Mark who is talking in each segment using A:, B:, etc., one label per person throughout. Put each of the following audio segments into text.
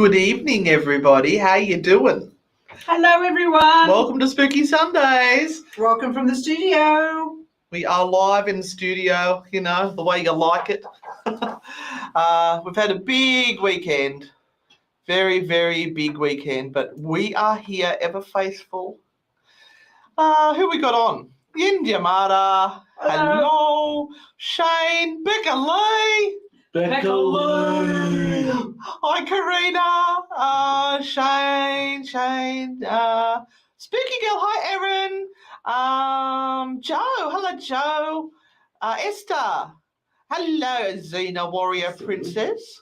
A: Good evening, everybody. How you doing?
B: Hello, everyone.
A: Welcome to Spooky Sundays.
B: Welcome from the studio.
A: We are live in the studio, you know, the way you like it. We've had a big weekend. Very, very big weekend, but we are here, ever faithful. Who we got on? India Mata. Hello. Shane. Becca Lee.
C: Becca Lee.
A: Hi, Karina. Shane. Spooky Girl. Hi, Erin. Joe. Hello, Joe. Esther. Hello, Xena Warrior Princess.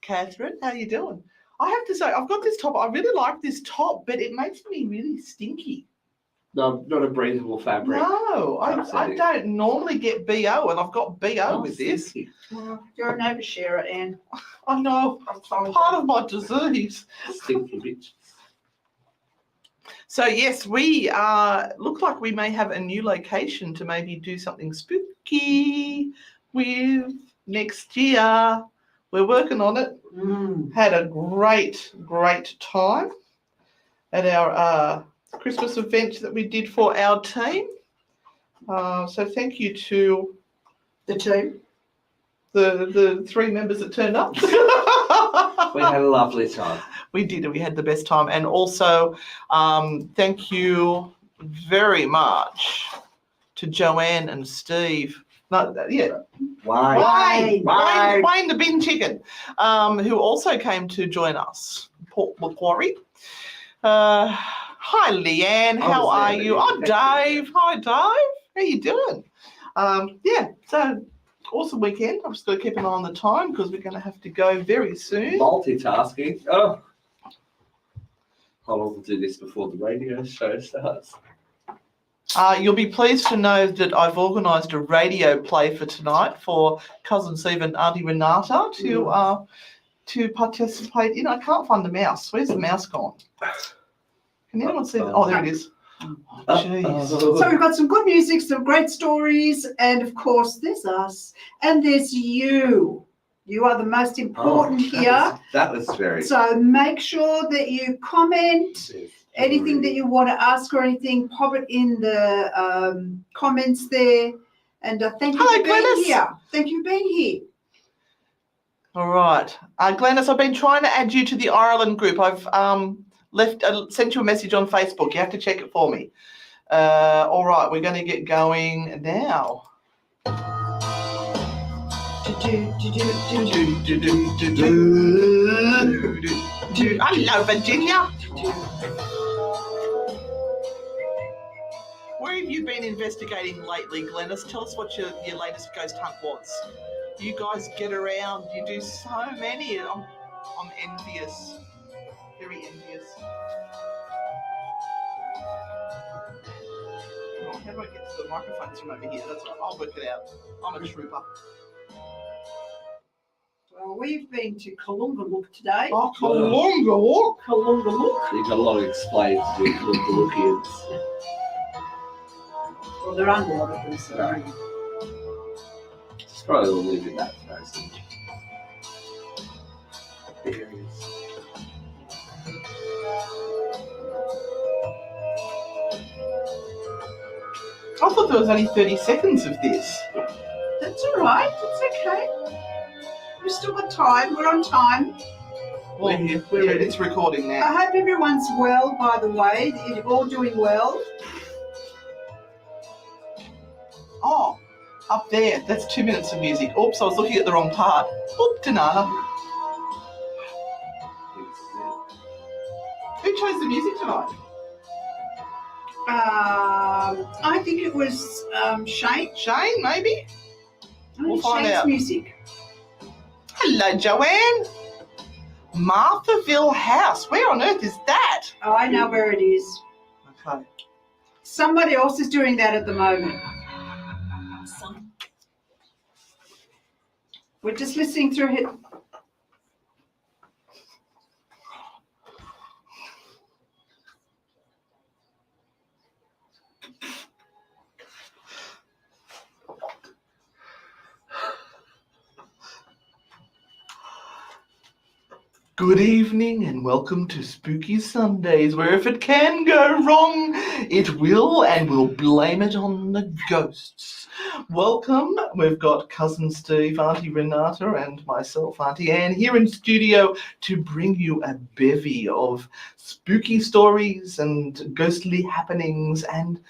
A: Catherine, how you doing? I have to say, I've got this top. I really like this top, but it makes me really stinky.
C: No, not a breathable fabric.
A: No, I don't normally get BO, and I've got BO with this.
B: Well, you're an oversharer, Anne.
A: I know, part of my disease.
C: Stinky bitch.
A: So yes, we look like we may have a new location to maybe do something spooky with next year. We're working on it. Had a great time at our Christmas event that we did for our team. So thank you to
B: The team.
A: the three members that turned up.
C: We had a lovely time.
A: We did. We had the best time. And also, thank you very much to Joanne and Steve. No, yeah.
C: Wayne.
A: Wayne the bin chicken, who also came to join us. Port Macquarie. Hi, Leanne. How are you? Oh, Dave. Hi, Dave. How you doing? So awesome weekend. I've just got to keep an eye on the time because we're going to have to go very soon.
C: Multitasking. Oh. Hold on, we'll do this before the radio show starts.
A: You'll be pleased to know that I've organised a radio play for tonight for Cousin Steve and Auntie Renata to participate in. I can't find the mouse. Where's the mouse gone? Can anyone see that? Oh, there it is. Oh, jeez.
B: So we've got some good music, some great stories, and of course there's us, and there's you. You are the most important here.
C: That was very.
B: So make sure that you comment. Anything that you want to ask or anything, pop it in the comments there. And thank you for being
A: Glenys.
B: here. Thank you for being here.
A: All right. Glenys, I've been trying to add you to the Ireland group. I've sent you a message on Facebook. You have to check it for me. All right, we're going to get going now. Hello, Virginia. Where have you been investigating lately, Glenys? Tell us what your latest ghost hunt was. You guys get around. You do so many. I'm envious. Very envious. Oh, how do I get to the microphones from over here? That's right. I'll work it out. I'm a trooper.
B: Well, we've been to Kalungaluk today.
A: Oh, Kalungaluk.
B: Kalungaluk.
C: You've got a lot of explaining to do for the Lookians.
B: Well, there aren't a lot of them, so.
C: Right. Just probably will leave it that person.
A: I thought there was only 30 seconds of this.
B: That's all right. It's okay. We've still got time. We're on time.
A: Well, it's recording now.
B: I hope everyone's well, by the way. You're all doing well.
A: Oh, up there. That's 2 minutes of music. Oops, I was looking at the wrong part. Oop, Tanana. Who chose the music tonight?
B: I think it was Shane.
A: Shane, maybe? We'll find
B: Shane's
A: out.
B: music.
A: Hello, Joanne. Marthaville House. Where on earth is that?
B: Oh, I know where it is.
A: Okay.
B: Somebody else is doing that at the moment. We're just listening through it.
A: Good evening and welcome to Spooky Sundays, where if it can go wrong, it will, and we'll blame it on the ghosts. Welcome. We've got Cousin Steve, Auntie Renata, and myself, Auntie Anne, here in studio to bring you a bevy of spooky stories and ghostly happenings and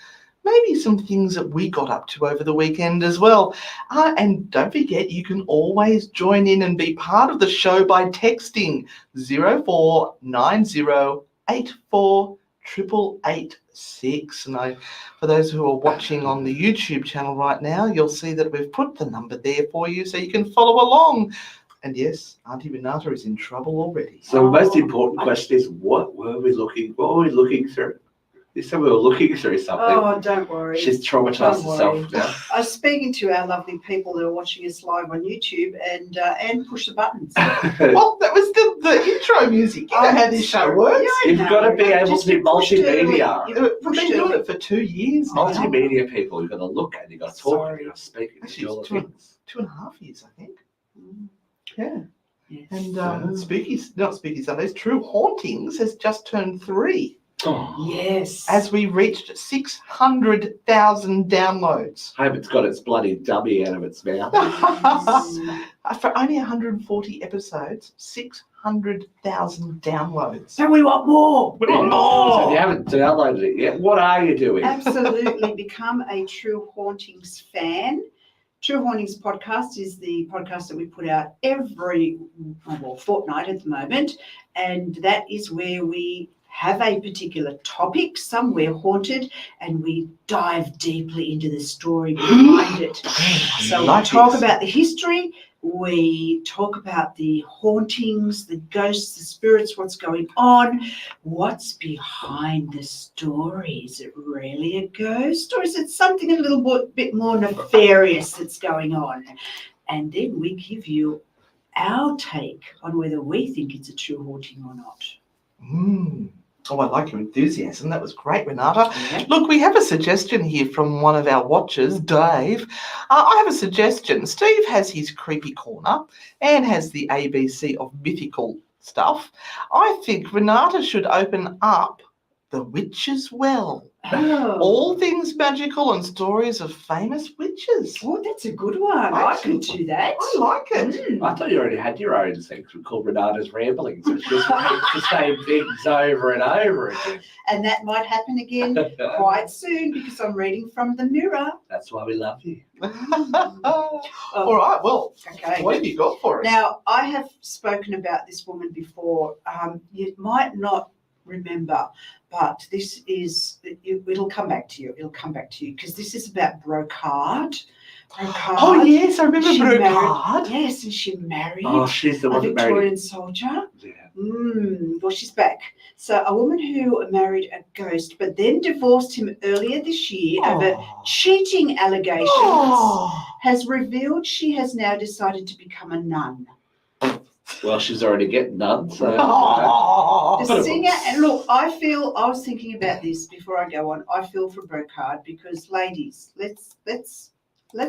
A: maybe some things that we got up to over the weekend as well. And don't forget, you can always join in and be part of the show by texting 0490848886. And for those who are watching on the YouTube channel right now, you'll see that we've put the number there for you so you can follow along. And yes, Auntie Renata is in trouble already.
C: So the most important question is, what were we looking through? This time we were looking through something.
B: Oh, don't worry.
C: She's traumatized
B: Don't
C: herself
B: worry.
C: now.
B: I was speaking to our lovely people that are watching us live on YouTube, and Anne pushed the buttons.
A: Well, that was the intro music. You know how this show works.
B: Yeah,
C: You've got to be able
B: Just
C: to do
B: pushed
C: multimedia.
B: early.
A: We've been doing it for 2 years now.
C: Multimedia people, you've got to look and you've got to talk and you've got to speak and
A: Actually,
C: do all
A: it's
C: the things.
A: 2.5 years, I think.
B: Mm.
A: Yeah.
B: Yes.
A: And not Spooky Sundays, True Hauntings has just turned 3
C: Oh,
B: Yes.
A: as we reached 600,000 downloads.
C: I hope it's got its bloody dummy out of its mouth.
A: For only 140 episodes, 600,000 downloads.
B: So we want more.
A: We want
C: So if
A: more.
C: you haven't downloaded it yet, what are you doing?
B: Absolutely become a True Hauntings fan. True Hauntings podcast is the podcast that we put out every fortnight at the moment, and that is where we have a particular topic, somewhere haunted, and we dive deeply into the story behind it. So we talk about the history, we talk about the hauntings, the ghosts, the spirits, what's going on, what's behind the story. Is it really a ghost, or is it something a little bit more nefarious that's going on? And then we give you our take on whether we think it's a true haunting or not.
A: Oh, I like your enthusiasm. That was great, Renata.
B: Yeah.
A: Look, we have a suggestion here from one of our watchers, Dave. I have a suggestion. Steve has his creepy corner and has the ABC of mythical stuff. I think Renata should open up the Witch's Well.
B: Oh.
A: All things magical and stories of famous witches.
B: Oh, that's a good one. I could do that.
A: I like it.
C: I thought you already had your own section called Renata's Ramblings, which just repeats the same things over and over again.
B: And that might happen again quite soon because I'm reading from the mirror.
C: That's why we love you.
A: All right, well,
B: Okay.
A: what have you got for us?
B: Now, I have spoken about this woman before. You might not remember, but this is, it'll come back to you. It'll come back to you because this is about Brocard.
A: Oh, yes, I remember
B: She
A: Brocard.
B: Yes, and she married
C: Oh, she's the
B: a
C: one that married.
B: Victorian soldier.
C: Yeah.
B: Well, she's back. So a woman who married a ghost, but then divorced him earlier this year over cheating allegations, has revealed she has now decided to become a nun.
C: Well, she's already getting done, so.
B: The singer, and look, I was thinking about this before I go on. I feel for Brocard because, ladies, let's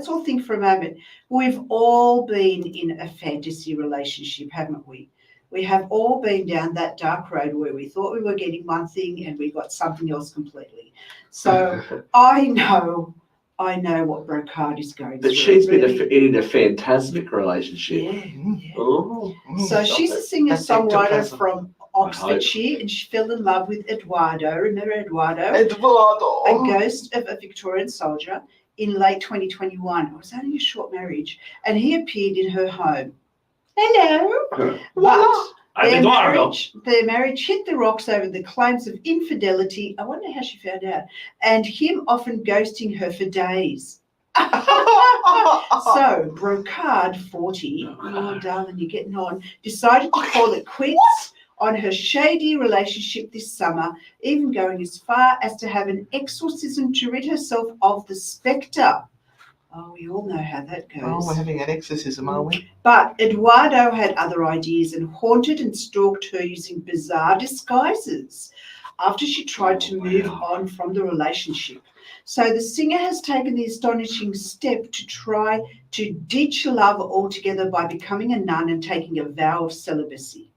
B: all think for a moment. We've all been in a fantasy relationship, haven't we? We have all been down that dark road where we thought we were getting one thing and we got something else completely. So I know what Brocard is going through.
C: But she's been in a phantasmic relationship.
B: Yeah.
C: Oh.
B: So she's a singer-songwriter from Oxfordshire, and she fell in love with Eduardo. Remember Eduardo? A ghost of a Victorian soldier in late 2021. It was only a short marriage, and he appeared in her home. Hello. But their marriage hit the rocks over the claims of infidelity. I wonder how she found out. And him often ghosting her for days. So Brocard, 40, oh darling, you're getting on, decided to call it quits on her shady relationship this summer, even going as far as to have an exorcism to rid herself of the spectre. Oh, we all know how that goes.
A: Oh, we're having an exorcism, are we?
B: But Eduardo had other ideas and haunted and stalked her using bizarre disguises after she tried to move on from the relationship. So the singer has taken the astonishing step to try to ditch love altogether by becoming a nun and taking a vow of celibacy.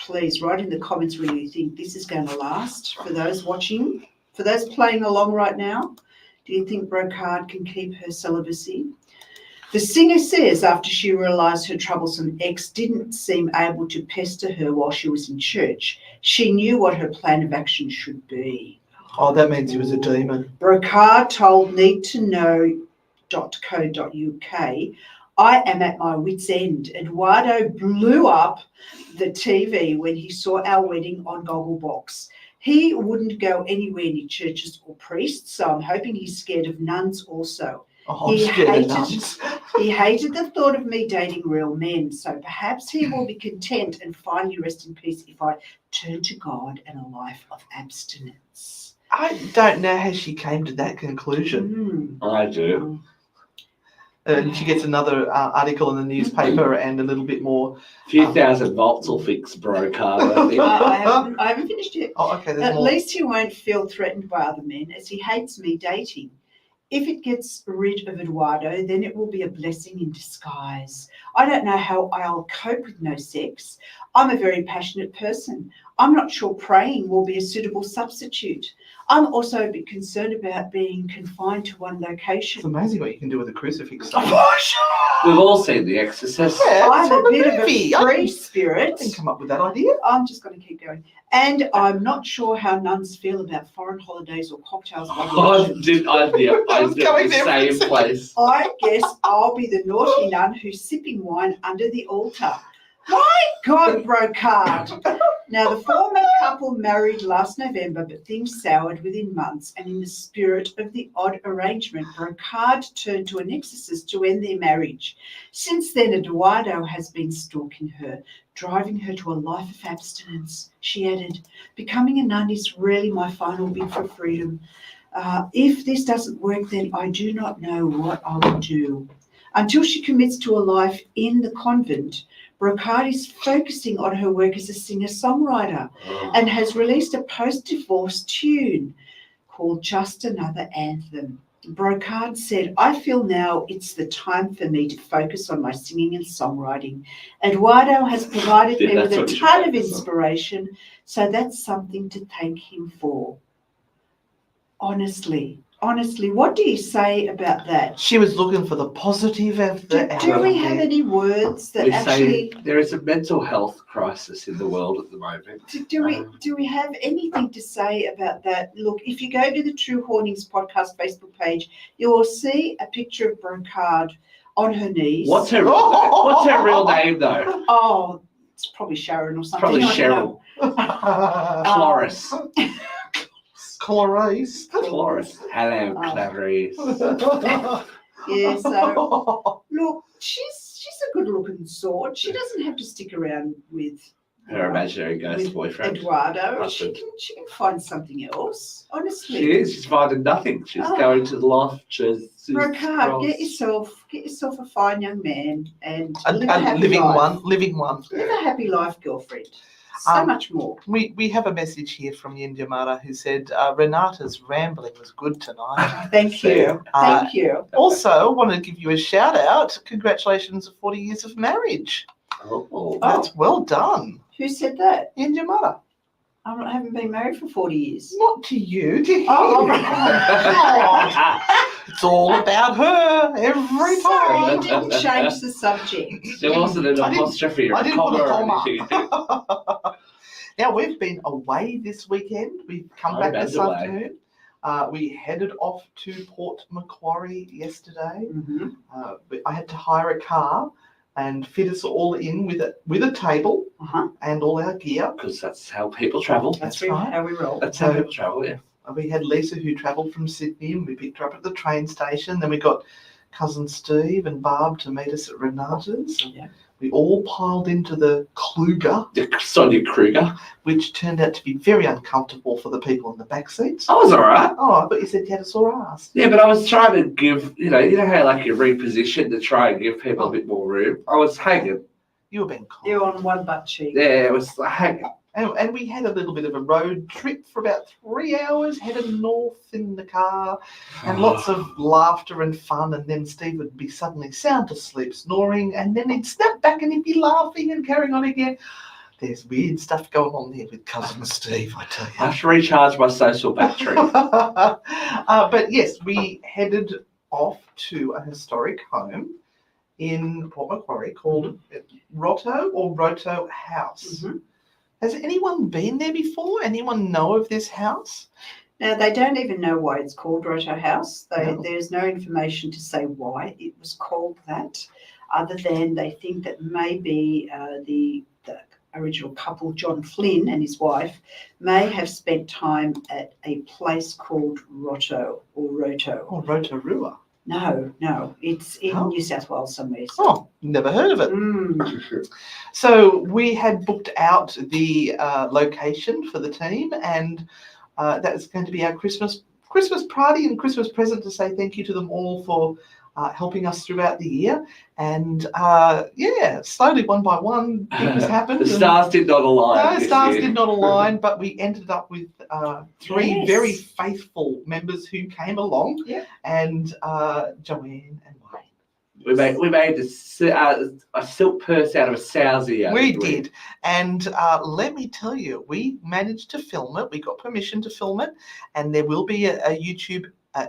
B: please write in the comments whether you think this is going to last. For those watching, for those playing along right now, do you think Brocard can keep her celibacy? The singer says after she realised her troublesome ex didn't seem able to pester her while she was in church, she knew what her plan of action should be.
A: Oh, that means he was a demon.
B: Brocard told needtoknow.co.uk, I am at my wit's end. Eduardo blew up the TV when he saw our wedding on Gogglebox. He wouldn't go anywhere near churches or priests, so I'm hoping he's scared of nuns also.
A: Oh, I'm scared of nuns.
B: He hated the thought of me dating real men, so perhaps he will be content and finally rest in peace if I turn to God and a life of abstinence.
A: I don't know how she came to that conclusion.
C: I do.
A: And she gets another article in the newspaper and a little bit more.
C: A few thousand volts will fix Brocard, I think.
B: I haven't finished yet.
A: Oh, okay. There's
B: At
A: more.
B: least he won't feel threatened by other men as he hates me dating. If it gets rid of Eduardo, then it will be a blessing in disguise. I don't know how I'll cope with no sex. I'm a very passionate person. I'm not sure praying will be a suitable substitute. I'm also a bit concerned about being confined to one
A: It's
B: location.
A: amazing what you can do with a crucifix.
C: We've all seen The Exorcist.
A: Yeah,
B: I'm
A: it's
B: a
A: on the
B: bit of
A: movie.
B: a
A: I
B: free
A: can
B: spirit.
A: come up with that idea.
B: I'm just going to keep going. And I'm not sure how nuns feel about foreign holidays or cocktails. by the ocean.
C: I was
A: going
C: the
A: there
C: same
A: for a
C: place.
B: I guess I'll be the naughty nun who's sipping wine under the altar. My God, Brocard. Now, the former couple married last November, but things soured within months, and in the spirit of the odd arrangement, Brocard turned to an exorcist to end their marriage. Since then, Eduardo has been stalking her, driving her to a life of abstinence. She added, becoming a nun is really my final bid for freedom. If this doesn't work, then I do not know what I will do. Until she commits to a life in the convent, Brocard is focusing on her work as a singer-songwriter and has released a post-divorce tune called Just Another Anthem. Brocard said, I feel now it's the time for me to focus on my singing and songwriting. Eduardo has provided me with a ton of inspiration, so that's something to thank him for. Honestly, what do you say about that?
A: She was looking for the positive of the
B: Do we have any words that
C: We
B: actually...
C: say there is a mental health crisis in the world at the moment.
B: Do we have anything to say about that? Look, if you go to the True Hauntings podcast Facebook page, you will see a picture of Brocard on her knees.
C: What's her real name though?
B: Oh, it's probably Sharon or something.
C: Probably
B: I don't
C: Cheryl.
B: know.
C: Cloris.
A: Clarice.
C: Cloris. Hello, Clarice.
B: Yeah, so look, she's a good-looking sort. She doesn't have to stick around with
C: Her imaginary ghost
B: with
C: boyfriend.
B: Eduardo.
C: Husband.
B: She can find something else. Honestly,
C: She is. She's finding nothing. She's going to the loft.
B: Brocard, get yourself a fine young man and
A: A
B: live a happy
A: living
B: life.
A: living one.
B: Live a happy life, girlfriend. So much more.
A: We have a message here from Yinjamara who said Renata's rambling was good tonight.
B: Thank you. Thank you.
A: Also, wanted to give you a shout out. Congratulations on 40 years of marriage.
C: Oh.
A: That's well done.
B: Who said that?
A: Yinjamara.
B: I haven't been married for 40 years.
A: Not to you, to him.
B: Oh,
A: It's all about her every
B: Sorry,
A: time.
B: you didn't change the subject.
C: There wasn't an apostrophe or
A: I
C: a
A: didn't put a
C: comma or
A: comma.
C: anything.
A: Now, we've been away this weekend. We've come back this afternoon. We headed off to Port Macquarie yesterday.
B: Mm-hmm.
A: I had to hire a car and fit us all in with a table and all our gear.
C: Because that's how people travel.
B: That's
A: right.
B: how we roll.
C: That's how people travel, yeah.
A: We had Lisa who travelled from Sydney and we picked her up at the train station. Then we got cousin Steve and Barb to meet us at Renata's.
B: Yeah.
A: We all piled into the Kluger,
C: The Sonia Kruger.
A: which turned out to be very uncomfortable for the people in the back seats.
C: I was all right.
A: Oh, I thought you said you had a sore ass.
C: Yeah, but I was trying to give, you know how like you reposition to try and give people a bit more room. I was hanging.
A: You were being kind.
B: You're on one butt cheek.
C: Yeah, it was hanging.
A: And we had a little bit of a road trip for about 3 hours, headed north in the car, and lots of laughter and fun. And then Steve would be suddenly sound asleep, snoring, and then he'd snap back and he'd be laughing and carrying on again. There's weird stuff going on there with Cousin Steve, I tell
C: I
A: you.
C: have to recharge my social battery.
A: But yes, we headed off to a historic home in Port Macquarie called Roto House.
B: Mhm.
A: Has anyone been there before? Anyone know of this house?
B: Now, they don't even know why it's called Roto House.
A: No.
B: There's no information to say why it was called that, other than they think that maybe the original couple, John Flynn and his wife, may have spent time at a place called Roto or Roto.
A: Oh, Rotorua.
B: No, it's in
A: Oh.
B: New South Wales somewhere.
A: Oh, never heard of it.
B: Mm.
A: So we had booked out the location for the team, and that was going to be our Christmas party and Christmas present to say thank you to them all for helping us throughout the year. And slowly, one by one, things happened.
C: The stars did not align.
A: No,
C: this
A: stars
C: year.
A: did not align, but we ended up with three
B: Yes.
A: very faithful members who came along,
B: Yep.
A: and Joanne and Wayne.
C: We made a silk purse out of a sowsie.
A: We did. And let me tell you, we managed to film it. We got permission to film it. And there will be a YouTube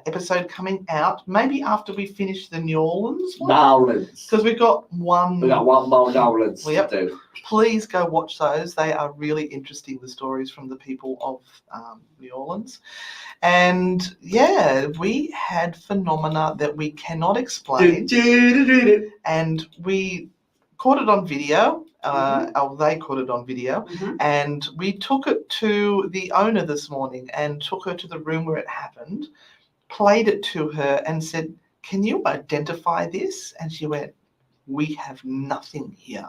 A: episode coming out, maybe after we finish the New Orleans one.
C: Nolans.
A: Because we've got one.
C: We got one more Nolans
A: Yep.
C: to do.
A: Please go watch those. They are really interesting, the stories from the people of New Orleans. And yeah, we had phenomena that we cannot explain. And we caught it on video. Or they caught it on video.
B: Mhm.
A: And we took it to the owner this morning and took her to the room where it happened, played it to her and said, "Can you identify this?" And she went, "We have nothing here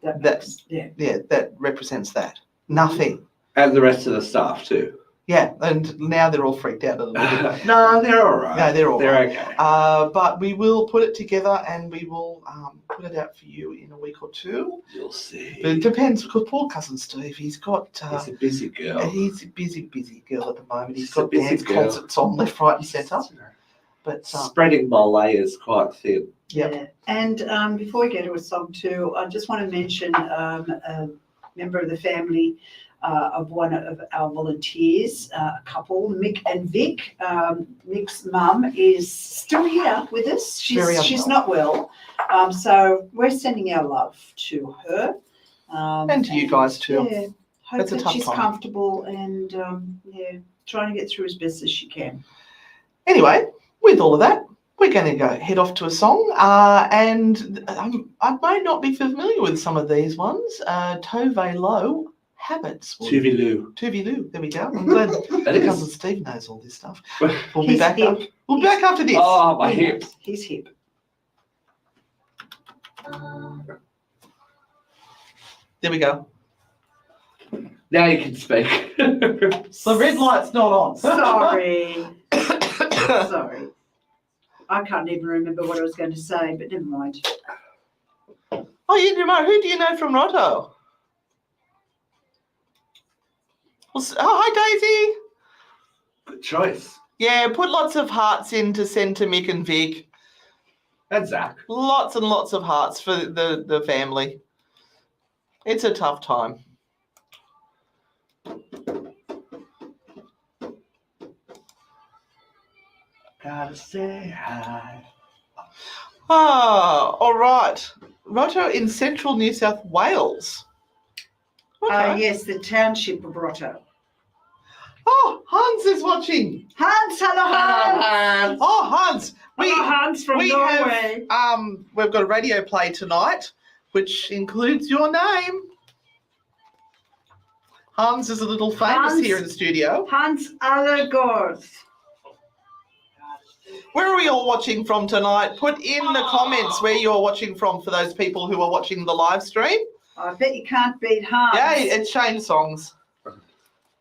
A: that represents that. Nothing."
C: And the rest of the staff too.
A: Yeah, and now they're all freaked out a little bit.
C: No, they're all right.
A: No, they're all right.
C: okay.
A: But we will put it together and we will put it out for you in a week or two.
C: You'll see.
A: But it depends, because poor Cousin Steve, he's got...
C: He's a busy girl.
A: He's a busy girl at the moment. He's
C: She's a
A: got
C: busy
A: dance
C: girl.
A: concerts on left, right and centre. But
C: Spreading my layers quite thin.
A: Yep.
B: Yeah. And before we get to a song too, I just want to mention a member of the family of one of our volunteers, a couple, Mick and Vic. Mick's mum is still here with us. She's not well. So we're sending our love to her.
A: And to you guys too.
B: Yeah, hope
A: That's a
B: that
A: tough
B: she's
A: time.
B: comfortable and trying to get through as best as she can.
A: Anyway, with all of that, we're going to go head off to a song. And I may not be familiar with some of these ones. Tove Lo, Habits.
C: Tuvalu.
A: Tuvalu, there we go. I'm glad
C: That is-
A: Cousin Steve knows all this stuff. We'll be
B: He's
A: back
B: hip.
A: up. We'll be back after this.
C: Oh, my hip.
B: He's hip.
A: There we go.
C: Now you can speak.
A: The red light's not on.
B: Sorry. Sorry. I can't even remember what I was going to say, but never mind.
A: Oh, you do know. Who do you know from Roto? Hi, Daisy.
C: Good choice.
A: Yeah, put lots of hearts in to send to Mick and Vic.
C: And Zach.
A: Lots and lots of hearts for the family. It's a tough time.
C: Gotta say hi.
A: Ah, all right. Roto in central New South Wales. Okay.
B: Yes, the township of Roto.
A: Oh, Hans is watching.
B: Hans, hello Hans.
A: Oh, Hans.
B: Hello Hans from
A: we
B: Norway.
A: We've got a radio play tonight, which includes your name. Hans is a little famous
B: Hans.
A: here in the studio.
B: Hans Allergård.
A: Where are we all watching from tonight? Put in the comments where you're watching from for those people who are watching the live stream.
B: I bet you can't beat Hans.
A: Yeah, it's Shane Songs.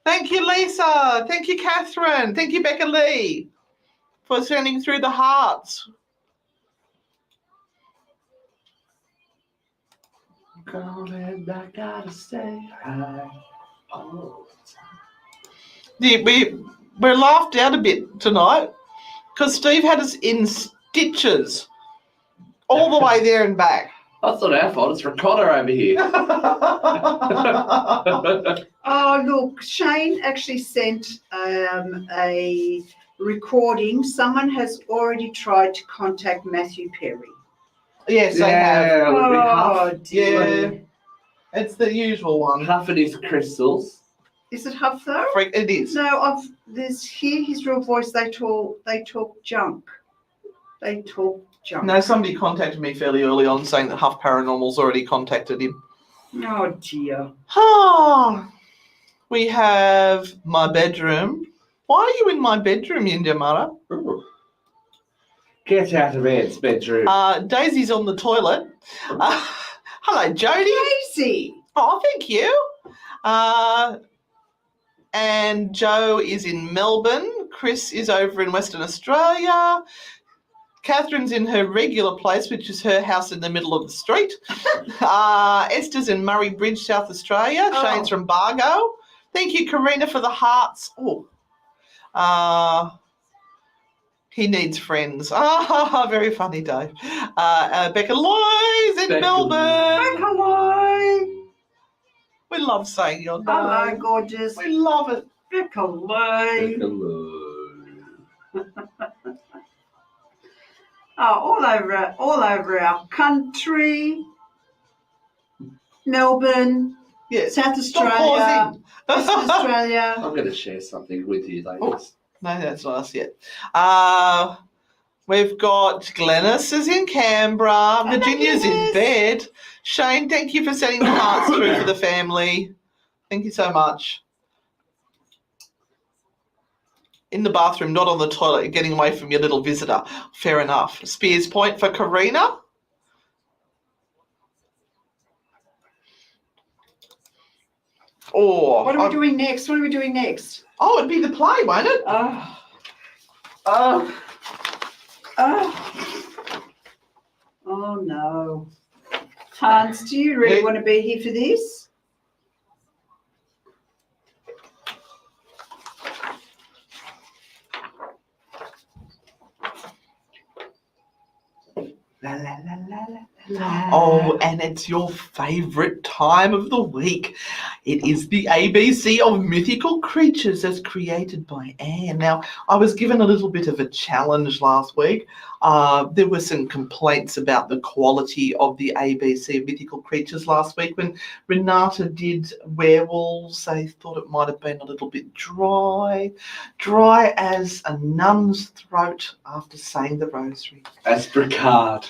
A: Thank you, Lisa. Thank you, Catherine. Thank you, Becca Lee, for sending through the hearts.
C: Calling, I gotta say hi. Oh.
A: Yeah, we're laughed out a bit tonight because Steve had us in stitches all the way there and back.
C: That's not our fault. It's ricotta over here.
B: Oh, look, Shane actually sent a recording. Someone has already tried to contact Matthew Perry.
A: Yes, I have.
C: Would be
B: Oh, dear.
A: Yeah. It's the usual one.
C: half of these crystals.
B: Is it Huff though?
A: It is.
B: No, there's here his real voice. They talk junk. They talk junk.
A: No, somebody contacted me fairly early on saying that Huff Paranormal's already contacted him.
B: Oh dear.
A: We have my bedroom. Why are you in my bedroom, Yindamara?
C: Ooh. Get out of Ed's bedroom.
A: Daisy's on the toilet. Hello, Jodie.
B: Daisy.
A: Oh, thank you. And Joe is in Melbourne. Chris is over in Western Australia. Catherine's in her regular place, which is her house in the middle of the street. Esther's in Murray Bridge, South Australia.
B: Oh.
A: Shane's from Bargo. Thank you, Karina, for the hearts. He needs friends. Very funny, Dave. Becca Loy's in Melbourne.
B: Hello.
A: We love saying your name.
B: Hello, gorgeous.
A: We love it.
B: Hello.
C: Hello.
B: All over our country. Melbourne,
A: Yes.
B: South
A: Stop
B: Australia,
A: pausing.
B: Western Australia.
C: I'm going to share something with you, ladies.
A: No, that's not us yet. We've got Glennis is in Canberra. Virginia's in bed. Shane, thank you for sending the hearts through for the family. Thank you so much. In the bathroom, not on the toilet, getting away from your little visitor. Fair enough. Spears point for Karina.
B: What are we doing next? What are we doing next?
A: Oh, it'd be the play, won't it?
B: Oh no. Hans, do you really want to be here for this?
A: La, la, la, la, la. Oh, and it's your favourite time of the week. It is the ABC of mythical creatures as created by Anne. Now, I was given a little bit of a challenge last week. There were some complaints about the quality of the ABC of mythical creatures last week. When Renata did werewolves, they thought it might have been a little bit dry as a nun's throat after saying the rosary.
C: As Bricard.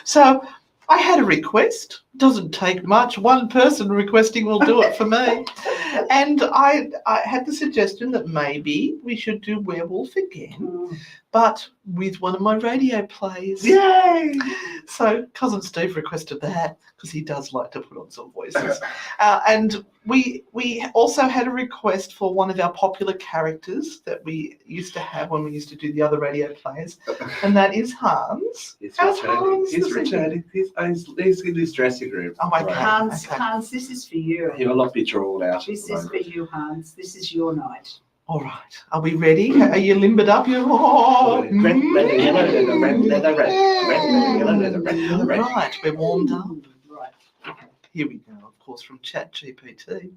A: So I had a request. Doesn't take much. One person requesting will do it for me. And I had the suggestion that maybe we should do werewolf again, but with one of my radio plays. Yay! So Cousin Steve requested that because he does like to put on some voices. And we also had a request for one of our popular characters that we used to have when we used to do the other radio plays, and that is Hans. How's Hans?
C: He's returning. He's in his dressing room.
A: Oh my God.
B: Hans, this is for you.
C: He will not be drawn out.
B: This is for you, Hans. This is your night.
A: All right. Are we ready? Are you limbered up?
C: Red, leather, yellow, leather, red, leather, red. Red, leather, yellow, leather, red, leather, red.
A: Right, we're warmed up.
B: Right.
A: Here we go, of course, from ChatGPT.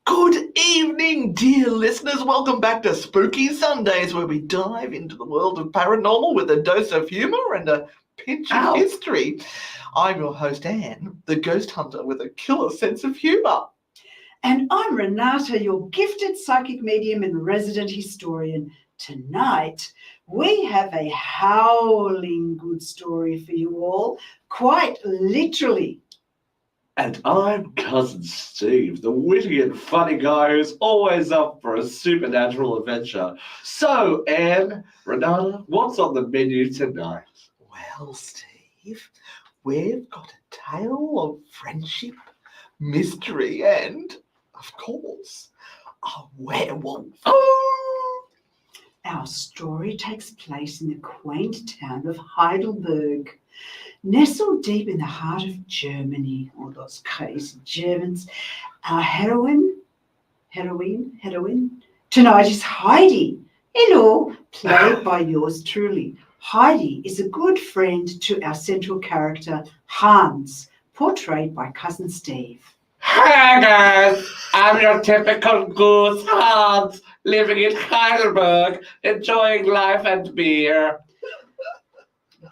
A: Good evening, dear listeners. Welcome back to Spooky Sundays, where we dive into the world of paranormal with a dose of humour and a pinch of history. I'm your host, Anne, the ghost hunter with a killer sense of humour.
B: And I'm Renata, your gifted psychic medium and resident historian. Tonight, we have a howling good story for you all, quite literally.
C: And I'm Cousin Steve, the witty and funny guy who's always up for a supernatural adventure. So, Anne, Renata, what's on the menu tonight?
A: Well, Steve, we've got a tale of friendship, mystery, and, of course, a werewolf.
B: Our story takes place in the quaint town of Heidelberg, nestled deep in the heart of Germany. All those crazy Germans. Our heroine tonight is Heidi. Hello, played by yours truly, Heidi is a good friend to our central character, Hans, portrayed by Cousin Steve.
C: Hi guys, I'm your typical goose Hans, living in Heidelberg, enjoying life and beer.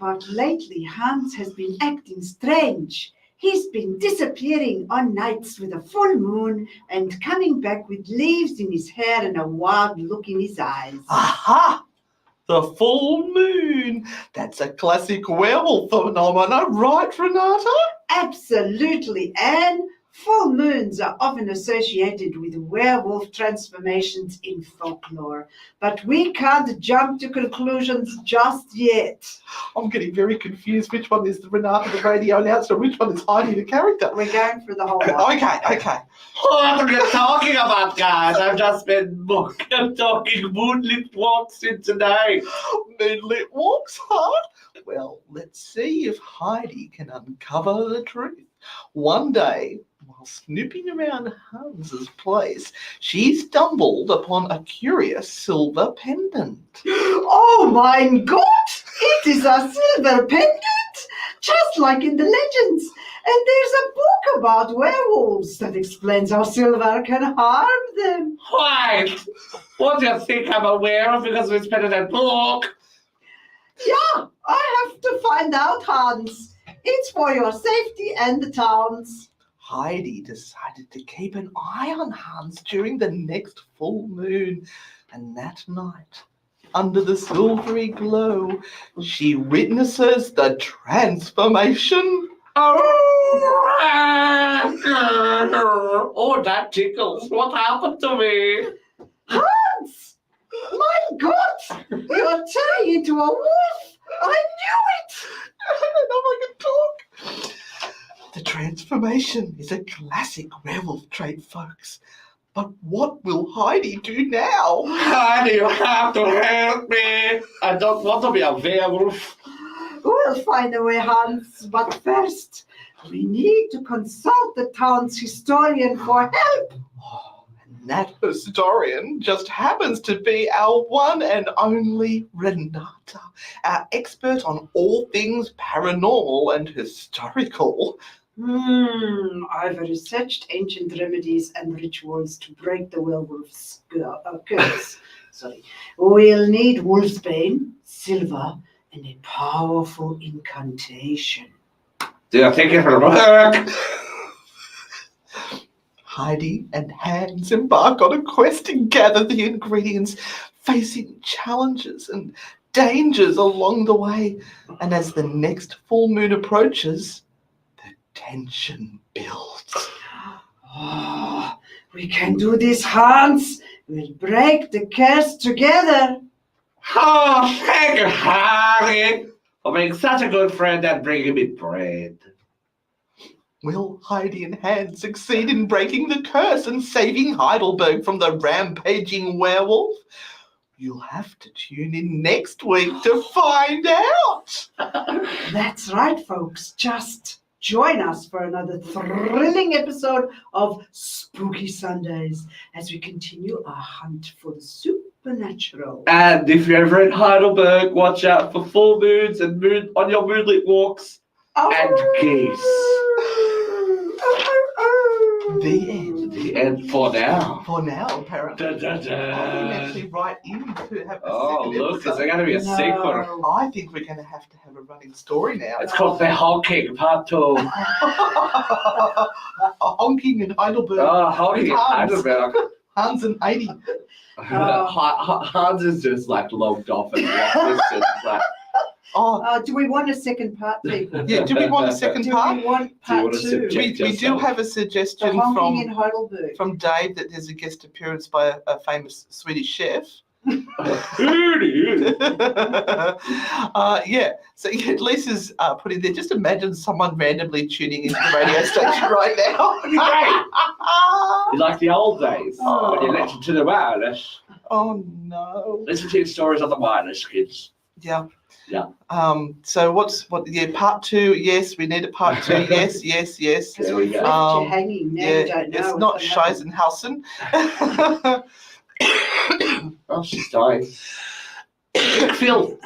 B: But lately, Hans has been acting strange. He's been disappearing on nights with a full moon and coming back with leaves in his hair and a wild look in his eyes.
A: Aha! The full moon. That's a classic werewolf phenomenon, right, Renata?
B: Absolutely, Anne. Full moons are often associated with werewolf transformations in folklore, but we can't jump to conclusions just yet.
A: I'm getting very confused. Which one is Renata, the radio announcer? Which one is Heidi, the character?
B: We're going for the whole lot.
A: Okay.
C: What are you talking about, guys? I've just been talking moonlit walks in today.
A: Moonlit walks, huh? Well, let's see if Heidi can uncover the truth. One day, while snooping around Hans's place, she stumbled upon a curious silver pendant.
B: Oh my God! It is a silver pendant, just like in the legends. And there's a book about werewolves that explains how silver can harm them.
C: Why? What do you think I'm aware of because we spent in a book?
B: Yeah, I have to find out, Hans. It's for your safety and the town's.
A: Heidi decided to keep an eye on Hans during the next full moon, and that night, under the silvery glow, she witnesses the transformation.
C: Oh, that tickles. What happened to me?
B: Hans! My God! You're turning into a wolf! I knew it!
A: I don't know if I can talk. The transformation is a classic werewolf trait, folks. But what will Heidi do now?
C: Heidi, you have to help me. I don't want to be a werewolf.
B: We'll find a way, Hans, but first, we need to consult the town's historian for help.
A: Oh, and that historian just happens to be our one and only Renata, our expert on all things paranormal and historical.
B: I've researched ancient remedies and rituals to break the werewolf's curse. We'll need wolfsbane, silver, and a powerful incantation.
C: Do you think it will work?
A: Heidi and Hans embark on a quest to gather the ingredients, facing challenges and dangers along the way. And as the next full moon approaches, the tension builds.
B: Oh, we can do this, Hans. We'll break the curse together.
C: Oh, thank you, Harry, for being such a good friend and bringing me bread.
A: Will Heidi and Hans succeed in breaking the curse and saving Heidelberg from the rampaging werewolf? You'll have to tune in next week to find out.
B: That's right, folks. Just join us for another thrilling episode of Spooky Sundays as we continue our hunt for the supernatural.
C: And if you're ever in Heidelberg, watch out for full moons and on your moonlit walks and geese.
A: The end.
C: The end for now.
A: For now, apparently.
C: Da, da, da.
A: I didn't actually write in to have a
C: Oh,
A: second
C: look,
A: episode.
C: is there going to be a sequel?
A: I think we're going to have a running story now.
C: It's called The Honking Part 2.
A: A honking in Heidelberg.
C: Oh, Honking in
A: Hans.
C: Heidelberg.
A: Hans and Heidi.
C: Hans is just like logged off and lost like,
B: Do we want a second part, people?
A: yeah, do we want a second
B: Do
A: part?
B: we want
C: Do you
B: part
C: want to
B: two?
C: subject
A: We do have a
B: The
A: suggestion
B: honking in Heidelberg.
A: from Dave that there's a guest appearance by a famous Swedish chef. So Lisa's put in there, just imagine someone randomly tuning into the radio station right now.
C: like the old days when you listen to the wireless.
A: Oh no.
C: Listen to your stories on the wireless, kids.
A: Yeah.
C: Yeah.
A: So part two, yes, we need a part two, yes.
C: There we go.
B: Left you hanging. Now you don't know
A: it's
B: what's
A: not
B: gonna happen.
A: Scheisenhausen.
C: Oh, she's dying. Phil.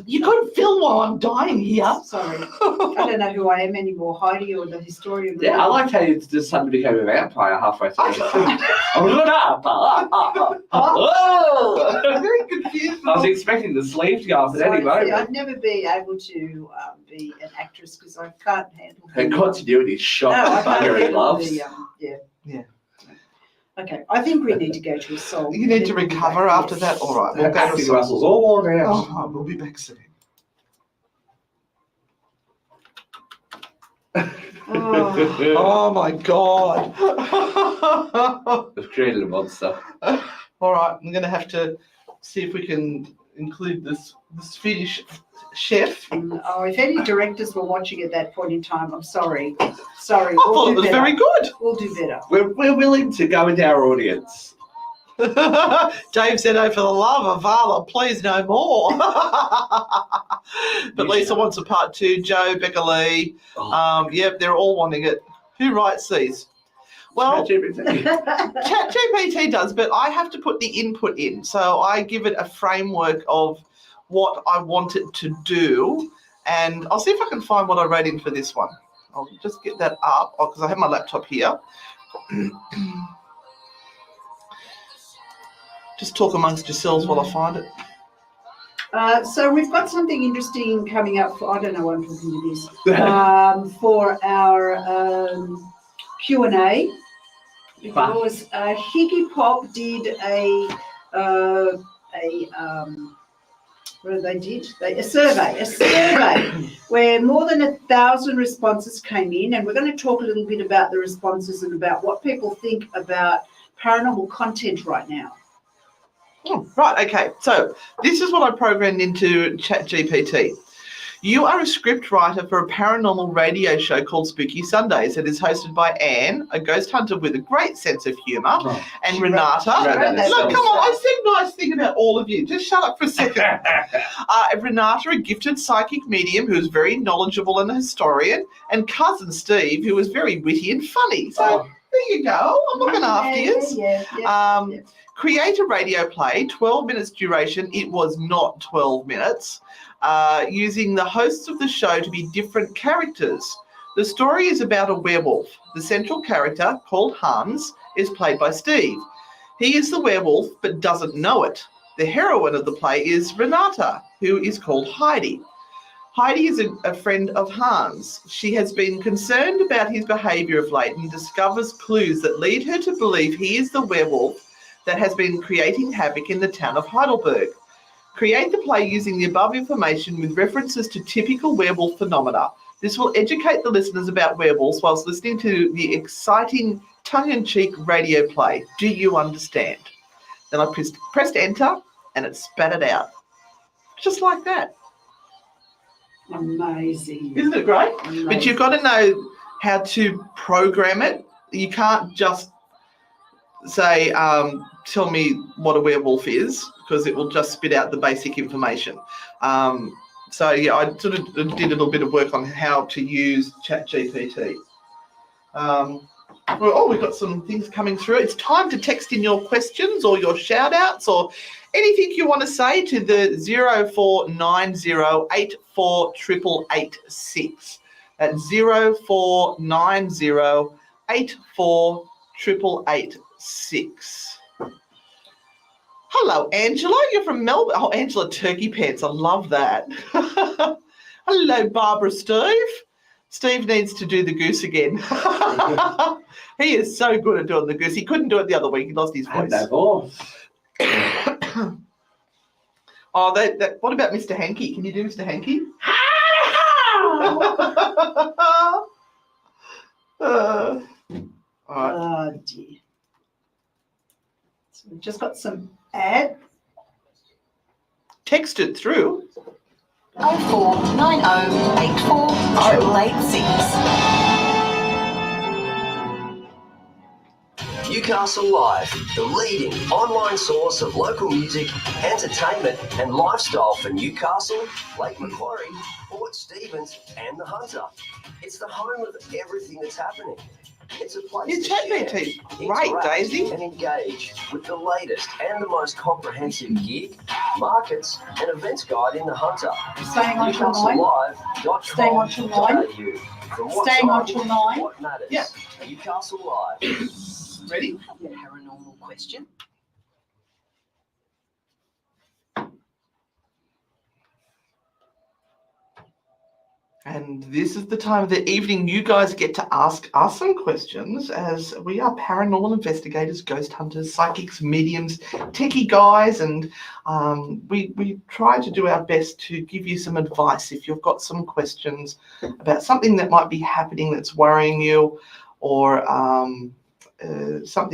A: You couldn't film while I'm dying here.
B: Sorry. I don't know who I am anymore, Heidi or the historian.
C: Yeah, I liked how you just suddenly became a vampire halfway through. Oh!
A: I'm very confused.
C: I was expecting the sleeve to go off at any moment.
B: I'd never be able to be an actress because I can't handle
C: Her continuity shot
B: No, I
C: the
B: can't
C: bugger he
B: handle
C: loves.
B: the,
A: Yeah.
B: Okay, I think we need to go to a song.
A: You need to recover after that? All right, we'll
C: Her
A: go to a
C: acting
A: song.
C: muscles all worn out.
A: Oh, we'll be back soon.
B: Oh,
A: Oh my God.
C: I've created a monster.
A: All right, I'm going to have to see if we can include this Swedish chef.
B: if any directors were watching at that point in time, I'm sorry. Sorry.
A: I thought it was very good.
B: We'll do better.
C: We're willing to go into our audience.
A: Dave said, oh, for the love of Allah, please no more. But Lisa wants a part 2. Joe, Becca Lee. Yep, they're all wanting it. Who writes these? Well, ChatGPT does, but I have to put the input in. So I give it a framework of what I want it to do. And I'll see if I can find what I wrote in for this one. I'll just get that up because I have my laptop here. Just talk amongst yourselves while I find it.
B: So we've got something interesting coming up for, I don't know why I'm talking to this, for our Q&A. Because Higgy Pop did a survey where more than 1,000 responses came in, and we're going to talk a little bit about the responses and about what people think about paranormal content right now.
A: Oh, right, okay. So this is what I programmed into ChatGPT. You are a script writer for a paranormal radio show called Spooky Sundays. It is hosted by Anne, a ghost hunter with a great sense of humour, and Renata. Look, come on, I said nice thing about all of you. Just shut up for a second. Renata, a gifted psychic medium who is very knowledgeable and a historian, and cousin Steve, who is very witty and funny. So there you go. I'm looking after you. Create a radio play, 12 minutes duration. It was not 12 minutes. Using the hosts of the show to be different characters. The story is about a werewolf. The central character, called Hans, is played by Steve. He is the werewolf but doesn't know it. The heroine of the play is Renata, who is called Heidi. Heidi is a friend of Hans. She has been concerned about his behaviour of late and discovers clues that lead her to believe he is the werewolf that has been creating havoc in the town of Heidelberg. Create the play using the above information with references to typical werewolf phenomena. This will educate the listeners about werewolves whilst listening to the exciting tongue-in-cheek radio play. Do you understand? Then I pressed enter and it spat it out. Just like that.
B: Amazing.
A: Isn't it great?
B: Amazing.
A: But you've got to know how to program it. You can't just say, tell me what a werewolf is, because it will just spit out the basic information. So, yeah, I sort of did a little bit of work on how to use ChatGPT. We've got some things coming through. It's time to text in your questions or your shout-outs or anything you want to say to the 0490848886. That's 0490848886. Hello, Angela. You're from Melbourne. Oh, Angela Turkey Pants. I love that. Hello, Barbara Steve. Steve needs to do the goose again. He is so good at doing the goose. He couldn't do it the other week. He lost his voice. What about Mr. Hankey? Can you do Mr. Hankey? All right.
B: Oh, dear. So we've just got some ad.
A: Text it through.
D: 0490848886. Newcastle Live, the leading online source of local music, entertainment and lifestyle for Newcastle, Lake Macquarie, Port Stephens and the Hunter. It's the home of everything that's happening. It's a place
A: Your
D: to
A: chat
D: share,
A: BT. Great,
D: interact,
A: Daisy.
D: and engage with the latest and the most comprehensive gig, markets, and events guide in the Hunter.
B: Staying on till 9. Staying on till 9.
D: From what
B: Staying on
D: time,
B: till 9.
D: what matters.
A: Yeah.
D: Newcastle Live.
A: Ready?
E: Paranormal question.
A: And this is the time of the evening you guys get to ask us some questions, as we are paranormal investigators, ghost hunters, psychics, mediums, techie guys, and we try to do our best to give you some advice if you've got some questions about something that might be happening that's worrying you, or some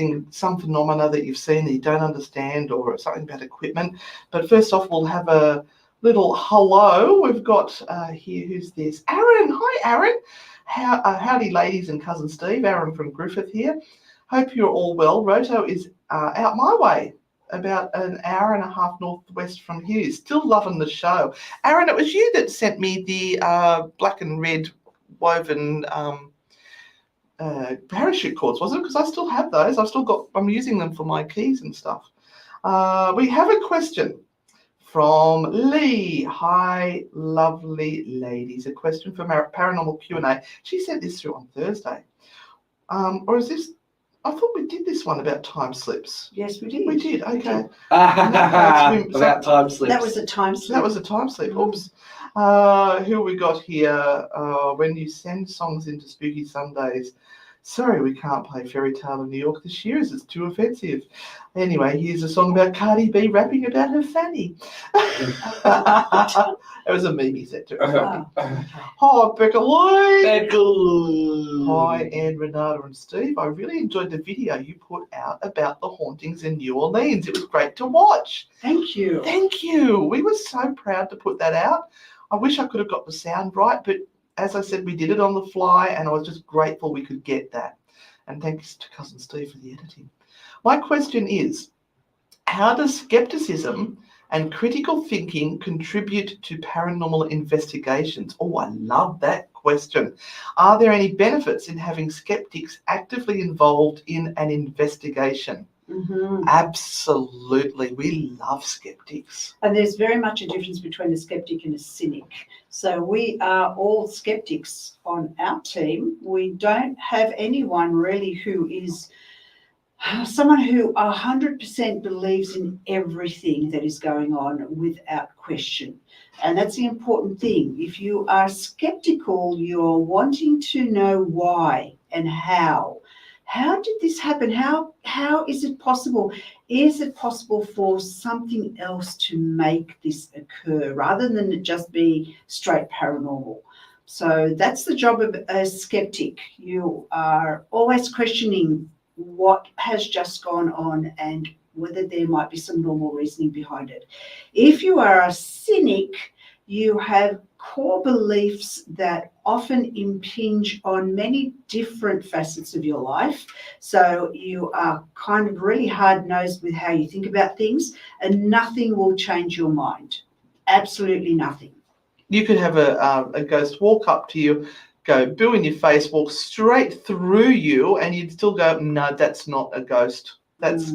A: phenomena that you've seen that you don't understand, or something about equipment. But first off, we'll have a little hello. We've got here, who's this? Aaron. Hi, Aaron. Howdy, ladies and cousin Steve. Aaron from Griffith here. Hope you're all well. Roto is out my way, about an hour and a half northwest from here. Still loving the show. Aaron, it was you that sent me the black and red woven parachute cords, wasn't it? Because I still have those. I'm using them for my keys and stuff. We have a question from Lee. Hi, lovely ladies. A question for Paranormal Q&A. She sent this through on Thursday. Or is this? I thought we did this one about time slips.
B: Yes, we did.
A: We did. Okay.
C: About time slips.
B: That was a time slip.
A: That was a time slip. Oops. Who we got here? When you send songs into Spooky Sundays. Sorry, we can't play Fairy Tale of New York this year as it's too offensive. Anyway, here's a song about Cardi B rapping about her fanny. It was a meme he said to her. Hi, Becca Lloyd. Hi, Anne, Renata and Steve. I really enjoyed the video you put out about the hauntings in New Orleans. It was great to watch.
B: Thank you.
A: Thank you. We were so proud to put that out. I wish I could have got the sound right, but as I said, we did it on the fly, and I was just grateful we could get that. And thanks to Cousin Steve for the editing. My question is, how does skepticism and critical thinking contribute to paranormal investigations? Oh, I love that question. Are there any benefits in having skeptics actively involved in an investigation?
B: Mm-hmm.
A: Absolutely. We love skeptics.
B: And there's very much a difference between a skeptic and a cynic. So we are all skeptics on our team. We don't have anyone really who is someone who 100% believes in everything that is going on without question. And that's the important thing. If you are skeptical, you're wanting to know why and how. How did this happen? How is it possible? Is it possible for something else to make this occur rather than it just be straight paranormal? So that's the job of a skeptic. You are always questioning what has just gone on and whether there might be some normal reasoning behind it. If you are a cynic, you have core beliefs that often impinge on many different facets of your life. So you are kind of really hard-nosed with how you think about things, and nothing will change your mind. Absolutely nothing.
A: You could have a ghost walk up to you, go boo in your face, walk straight through you, and you'd still go, no, that's not a ghost. That's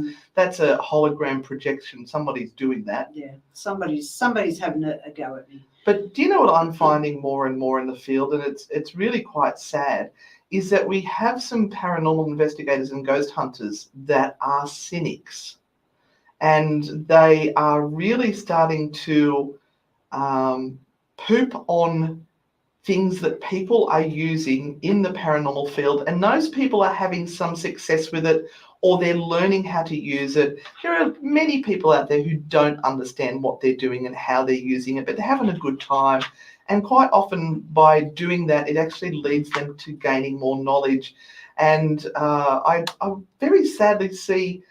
A: a hologram projection. Somebody's doing that.
B: Yeah, somebody's having a go at me.
A: But do you know what I'm finding more and more in the field, and it's really quite sad, is that we have some paranormal investigators and ghost hunters that are cynics, and they are really starting to poop on things that people are using in the paranormal field, and those people are having some success with it, or they're learning how to use it. There are many people out there who don't understand what they're doing and how they're using it, but they're having a good time. And quite often by doing that, it actually leads them to gaining more knowledge. And I very sadly see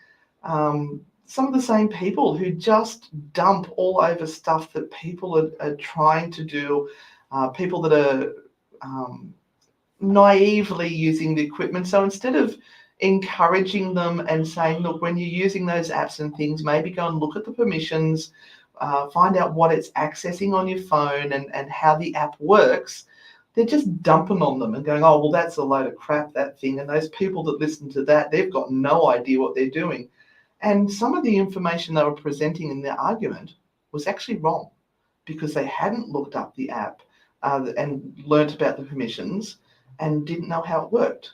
A: some of the same people who just dump all over stuff that people are trying to do, people that are naively using the equipment. So instead of encouraging them and saying, look, when you're using those apps and things, maybe go and look at the permissions, find out what it's accessing on your phone and how the app works. they're just dumping on them and going, oh, well, that's a load of crap, that thing. And those people that listen to that, they've got no idea what they're doing. And some of the information they were presenting in their argument was actually wrong because they hadn't looked up the app and learnt about the permissions and didn't know how it worked.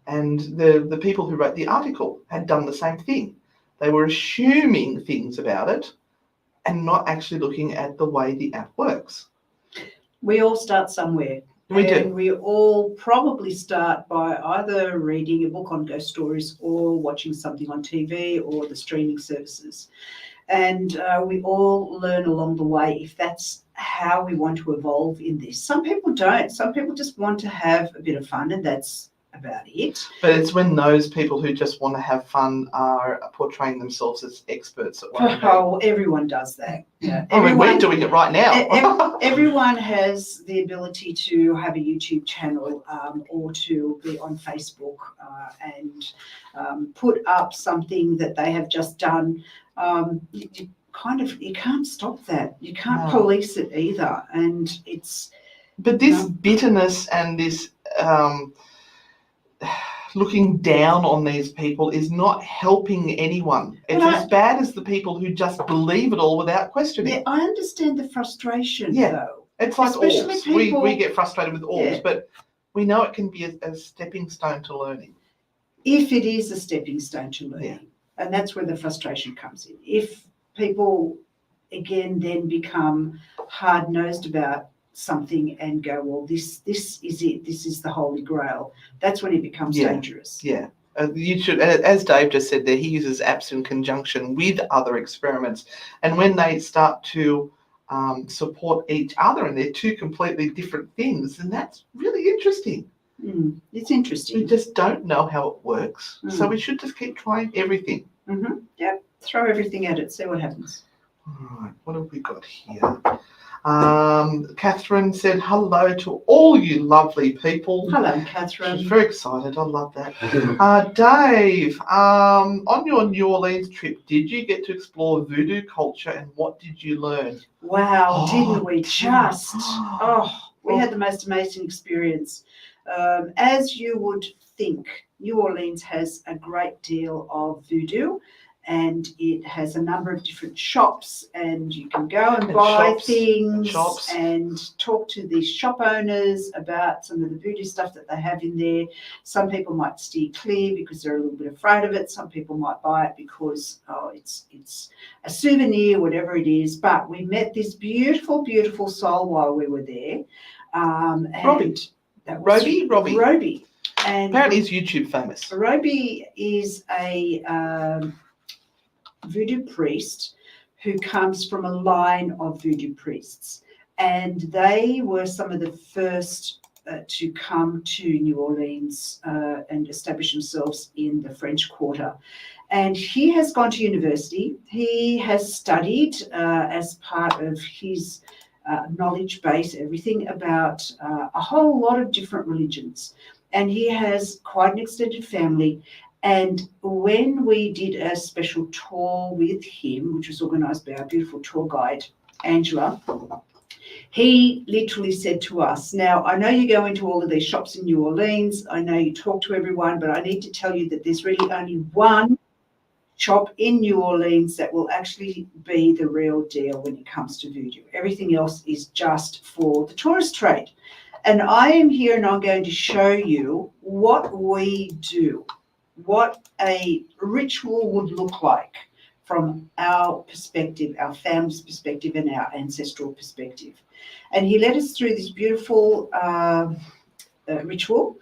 A: And the people who wrote the article had done the same thing. They were assuming things about it and not actually looking at the way the app works.
B: We all start somewhere.
A: We do.
B: And we all probably start by either reading a book on ghost stories or watching something on TV or the streaming services. And we all learn along the way if that's how we want to evolve in this. Some people don't. Some people just want to have a bit of fun, and that's about it.
A: But it's when those people who just want to have fun are portraying themselves as experts at what they do.
B: Oh, everyone does that. Yeah.
A: I mean, we're doing it right now.
B: Everyone has the ability to have a YouTube channel or to be on Facebook and put up something that they have just done. You can't stop that. You can't police it either. And it's...
A: But this bitterness and this looking down on these people is not helping anyone. It's as bad as the people who just believe it all without questioning.
B: Yeah, I understand the frustration, though.
A: It's like
B: Especially
A: orbs.
B: people-
A: We get frustrated with orbs, but we know it can be a stepping stone to learning.
B: If it is a stepping stone to learning, and that's where the frustration comes in. If people, again, then become hard-nosed about something and go, well, this is it, this is the holy grail, that's when it becomes dangerous.
A: Yeah. You should, as Dave just said there, he uses apps in conjunction with other experiments. And when they start to support each other and they're two completely different things, then that's really interesting.
B: It's interesting.
A: We just don't know how it works. So we should just keep trying everything.
B: Yep. Throw everything at it, see what happens.
A: All right, what have we got here? Catherine said hello to all you lovely people.
B: Hello, Catherine.
A: She's very excited. I love that. Dave, on your New Orleans trip, did you get to explore voodoo culture and what did you learn?
B: Wow, didn't we just? We had the most amazing experience. As you would think, New Orleans has a great deal of voodoo. And it has a number of different shops, and you can go and buy things and talk to the shop owners about some of the voodoo stuff that they have in there. Some people might steer clear because they're a little bit afraid of it. Some people might buy it because it's a souvenir, whatever it is. But we met this beautiful, beautiful soul while we were there.
A: Robbie.
B: Robbie. And
A: apparently he's YouTube famous.
B: Robbie is a voodoo priest who comes from a line of voodoo priests, and they were some of the first to come to New Orleans and establish themselves in the French Quarter. And he has gone to university. He has studied as part of his knowledge base everything about a whole lot of different religions, and he has quite an extended family. And when we did a special tour with him, which was organised by our beautiful tour guide, Angela, he literally said to us, now, I know you go into all of these shops in New Orleans, I know you talk to everyone, but I need to tell you that there's really only one shop in New Orleans that will actually be the real deal when it comes to voodoo. Everything else is just for the tourist trade. And I am here and I'm going to show you what we do, what a ritual would look like from our perspective, our family's perspective and our ancestral perspective. And he led us through this beautiful ritual,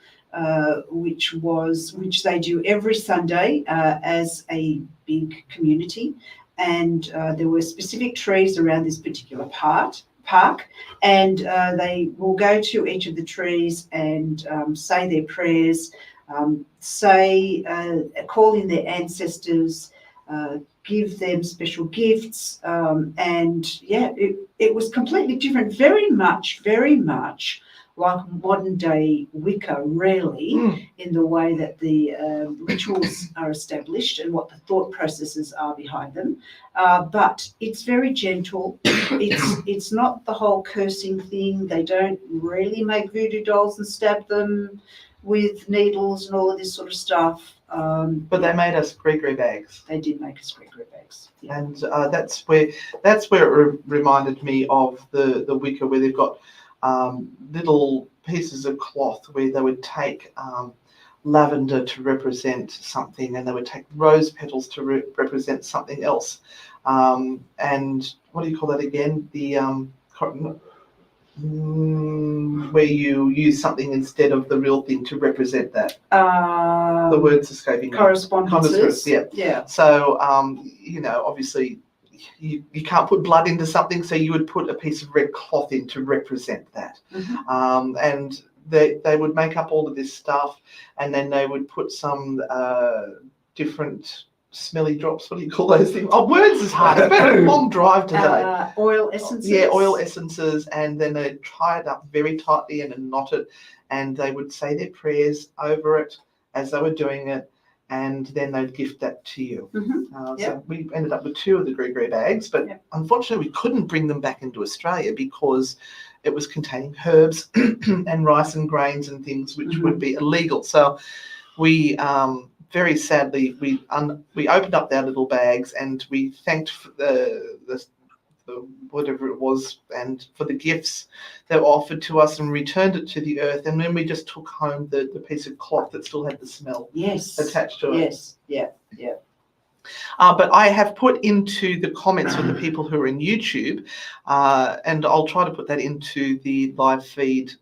B: which they do every Sunday as a big community. And there were specific trees around this particular park, and they will go to each of the trees and say their prayers, call in their ancestors, give them special gifts, and it was completely different, very much like modern day Wicca, really, in the way that the rituals are established and what the thought processes are behind them. But it's very gentle. It's not the whole cursing thing. They don't really make voodoo dolls and stab them with needles and all of this sort of stuff.
A: But they made us Gregory bags.
B: They did make us Gregory bags. Yeah.
A: And that's where it reminded me of the Wicca, where they've got little pieces of cloth where they would take lavender to represent something, and they would take rose petals to represent something else. And what do you call that again? The where you use something instead of the real thing to represent that. The word's escaping me.
B: Correspondences.
A: Yeah. So, obviously you can't put blood into something, so you would put a piece of red cloth in to represent that.
B: Mm-hmm.
A: And they would make up all of this stuff, and then they would put some different smelly drops. What do you call those things? Oh, words is hard. It's been a long drive today.
B: Oil essences.
A: Yeah, oil essences, and then they'd tie it up very tightly and knot it, and they would say their prayers over it as they were doing it, and then they'd gift that to you.
B: Mm-hmm.
A: So we ended up with 2 of the Gregory bags, but unfortunately we couldn't bring them back into Australia because it was containing herbs and rice and grains and things which would be illegal. So we very sadly we opened up their little bags, and we thanked the whatever it was and for the gifts that were offered to us, and returned it to the earth. And then we just took home the piece of cloth that still had the smell attached to it.
B: Yes, yeah.
A: But I have put into the comments for the people who are in YouTube, and I'll try to put that into the live feed,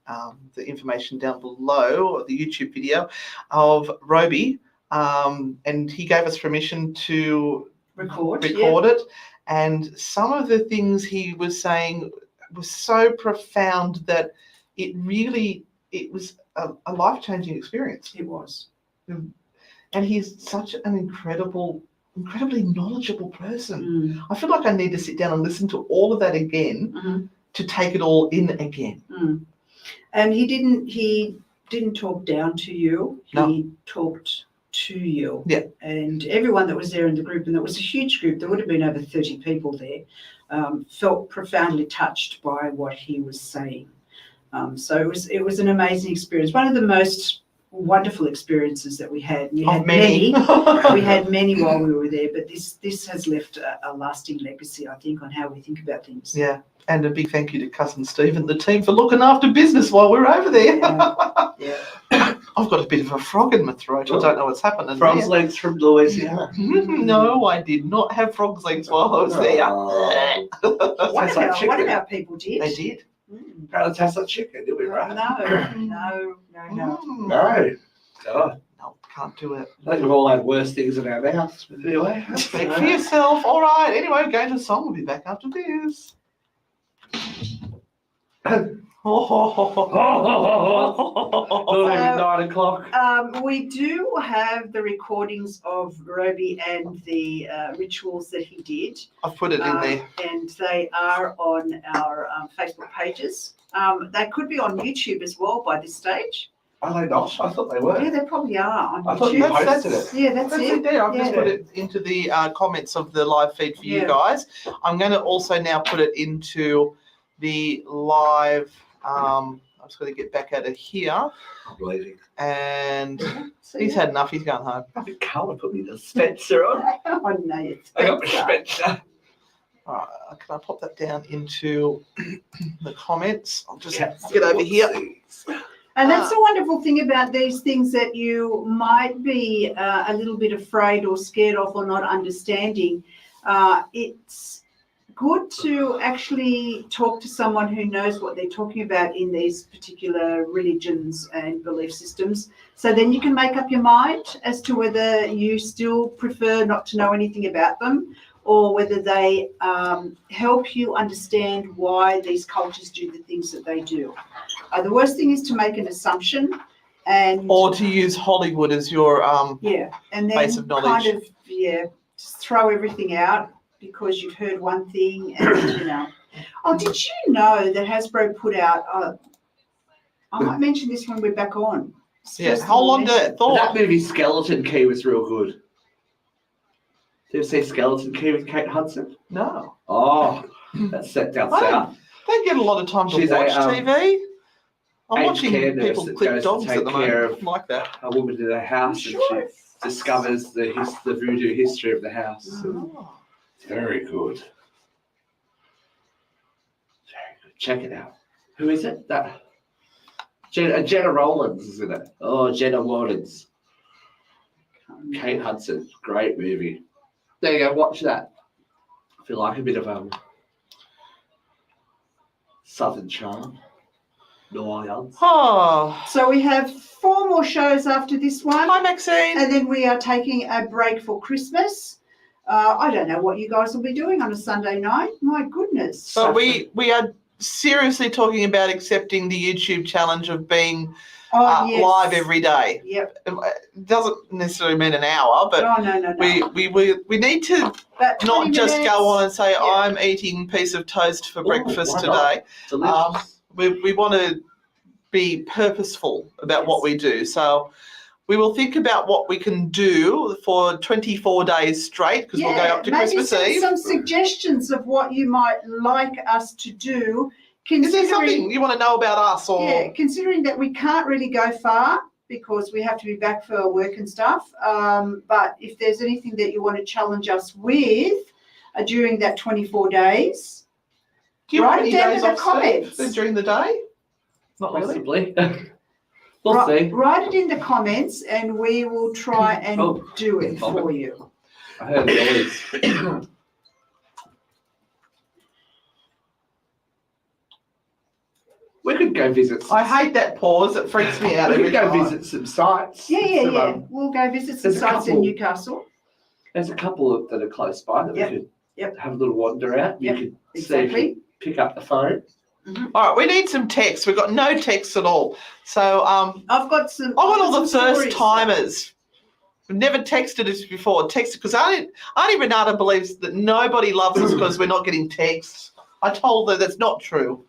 A: the information down below, or the YouTube video of Roby, and he gave us permission to
B: record
A: it. And some of the things he was saying was so profound that it was a life-changing experience.
B: It was.
A: And he's such an incredibly knowledgeable person. I feel like I need to sit down and listen to all of that again to take it all in again.
B: And he didn't talk down to you. He talked to you.
A: Yeah.
B: And everyone that was there in the group, and it was a huge group, there would have been over 30 people there, felt profoundly touched by what he was saying. So it was an amazing experience. One of the most wonderful experiences that we had. We had many. We had many while we were there, but this has left a lasting legacy, I think, on how we think about things.
A: Yeah. And a big thank you to Cousin Steve and the team for looking after business while we were over there.
B: Yeah.
A: I've got a bit of a frog in my throat. I don't know what's happening.
C: Frog's legs from Louisiana.
A: No, I did not have frog's legs while I was there.
B: One of our people did.
A: They did.
C: Apparently it tastes like chicken, did we, right?
B: No.
C: No. God.
A: No, can't do it.
C: I think we've all had worse things in our mouths, but anyway.
A: Speak for yourself. All right. Anyway, going to the song. We'll be back after this.
C: Not even 9 o'clock.
B: We do have the recordings of Roby and the rituals that he did.
A: I've put it in there.
B: And they are on our Facebook pages. They could be on YouTube as well by this stage.
C: Are they not? I thought they were.
B: Yeah, they probably are on
C: I
B: YouTube.
C: thought you posted it.
B: Yeah, that's it.
A: There. I've just put it into the comments of the live feed for you guys. I'm going to also now put it into the live. I'm just going to get back out of here.
C: I'm leaving.
A: And he's had enough. He's going home.
C: I can't put me the Spencer on.
B: Oh, no, it's
C: I got my Spencer.
A: All right, can I pop that down into the comments? I'll just get over here.
B: And that's the wonderful thing about these things that you might be a little bit afraid or scared of or not understanding. It's good to actually talk to someone who knows what they're talking about in these particular religions and belief systems. So then you can make up your mind as to whether you still prefer not to know anything about them, or whether they help you understand why these cultures do the things that they do. The worst thing is to make an assumption, or
A: to use Hollywood as your
B: and then
A: base of knowledge.
B: Kind of just throw everything out because you've heard one thing, and Oh, did you know that Hasbro put out I might mention this when we're back on.
A: Yeah, hold on to that
C: But that
A: thought.
C: movie Skeleton Key was real good. Did you see Skeleton Key with Kate Hudson?
A: No.
C: Oh, that's set down
A: I
C: south.
A: don't get a lot of time to
C: She's a,
A: watch TV. I'm
C: aged
A: watching
C: care nurse
A: people
C: that
A: clip
C: goes to
A: dogs
C: take
A: at the
C: care
A: moment.
C: of
A: Like that.
C: A woman in her house,
B: Sure.
C: and she discovers the voodoo history of the house.
A: Oh.
C: It's very good. Very good. Check it out. Who is it? That Jenna Rollins, isn't it? Oh, Jenna Rollins. Kate Hudson. Great movie. There you go. Watch that. I feel like a bit of Southern charm. New Orleans.
A: Oh.
B: So we have 4 more shows after this one.
A: Hi, Maxine.
B: And then we are taking a break for Christmas. I don't know what you guys will be doing on a Sunday night. My goodness.
A: So we are seriously talking about accepting the YouTube challenge of being
B: yes.
A: live every day.
B: Yep.
A: It doesn't necessarily mean an hour, but
B: Oh, no.
A: we need to
B: About 20
A: not just
B: minutes.
A: go on and say,
B: Yeah.
A: I'm eating a piece of toast for breakfast
C: why not?
A: today.
C: Delicious.
A: We want to be purposeful about what we do. So we will think about what we can do for 24 days straight, because we'll go up to
B: maybe
A: Christmas
B: send
A: Eve.
B: some suggestions of what you might like us to do.
A: Is there something you want to know about us? Or
B: Yeah, considering that we can't really go far because we have to be back for work and stuff. But if there's anything that you want to challenge us with during that 24 days,
A: do you have
B: write
A: any
B: it down
A: days
B: in the
A: off,
B: comments.
A: Steve, during the day? Not really.
C: Possibly. We'll see.
B: Write it in the comments and we will try and
C: Oh,
B: do it for you.
C: I heard a noise. We could go visit.
A: I hate that pause. It freaks me out
C: We
A: every
C: could go
A: time.
C: visit some sites.
B: Yeah. We'll go visit some
C: there's a
B: sites in
C: couple.
B: Newcastle.
C: There's a couple that are close by that we could have a little wander out. You
B: Yep,
C: could see if
B: exactly.
C: you pick up the phone.
A: All right, we need some text. We've got no text at all. So
B: I've got some.
A: I want all the
B: some
A: first
B: stories.
A: timers. We've never texted us before. Texted because Auntie Renata believes that nobody loves us because we're not getting texts. I told her that's not true.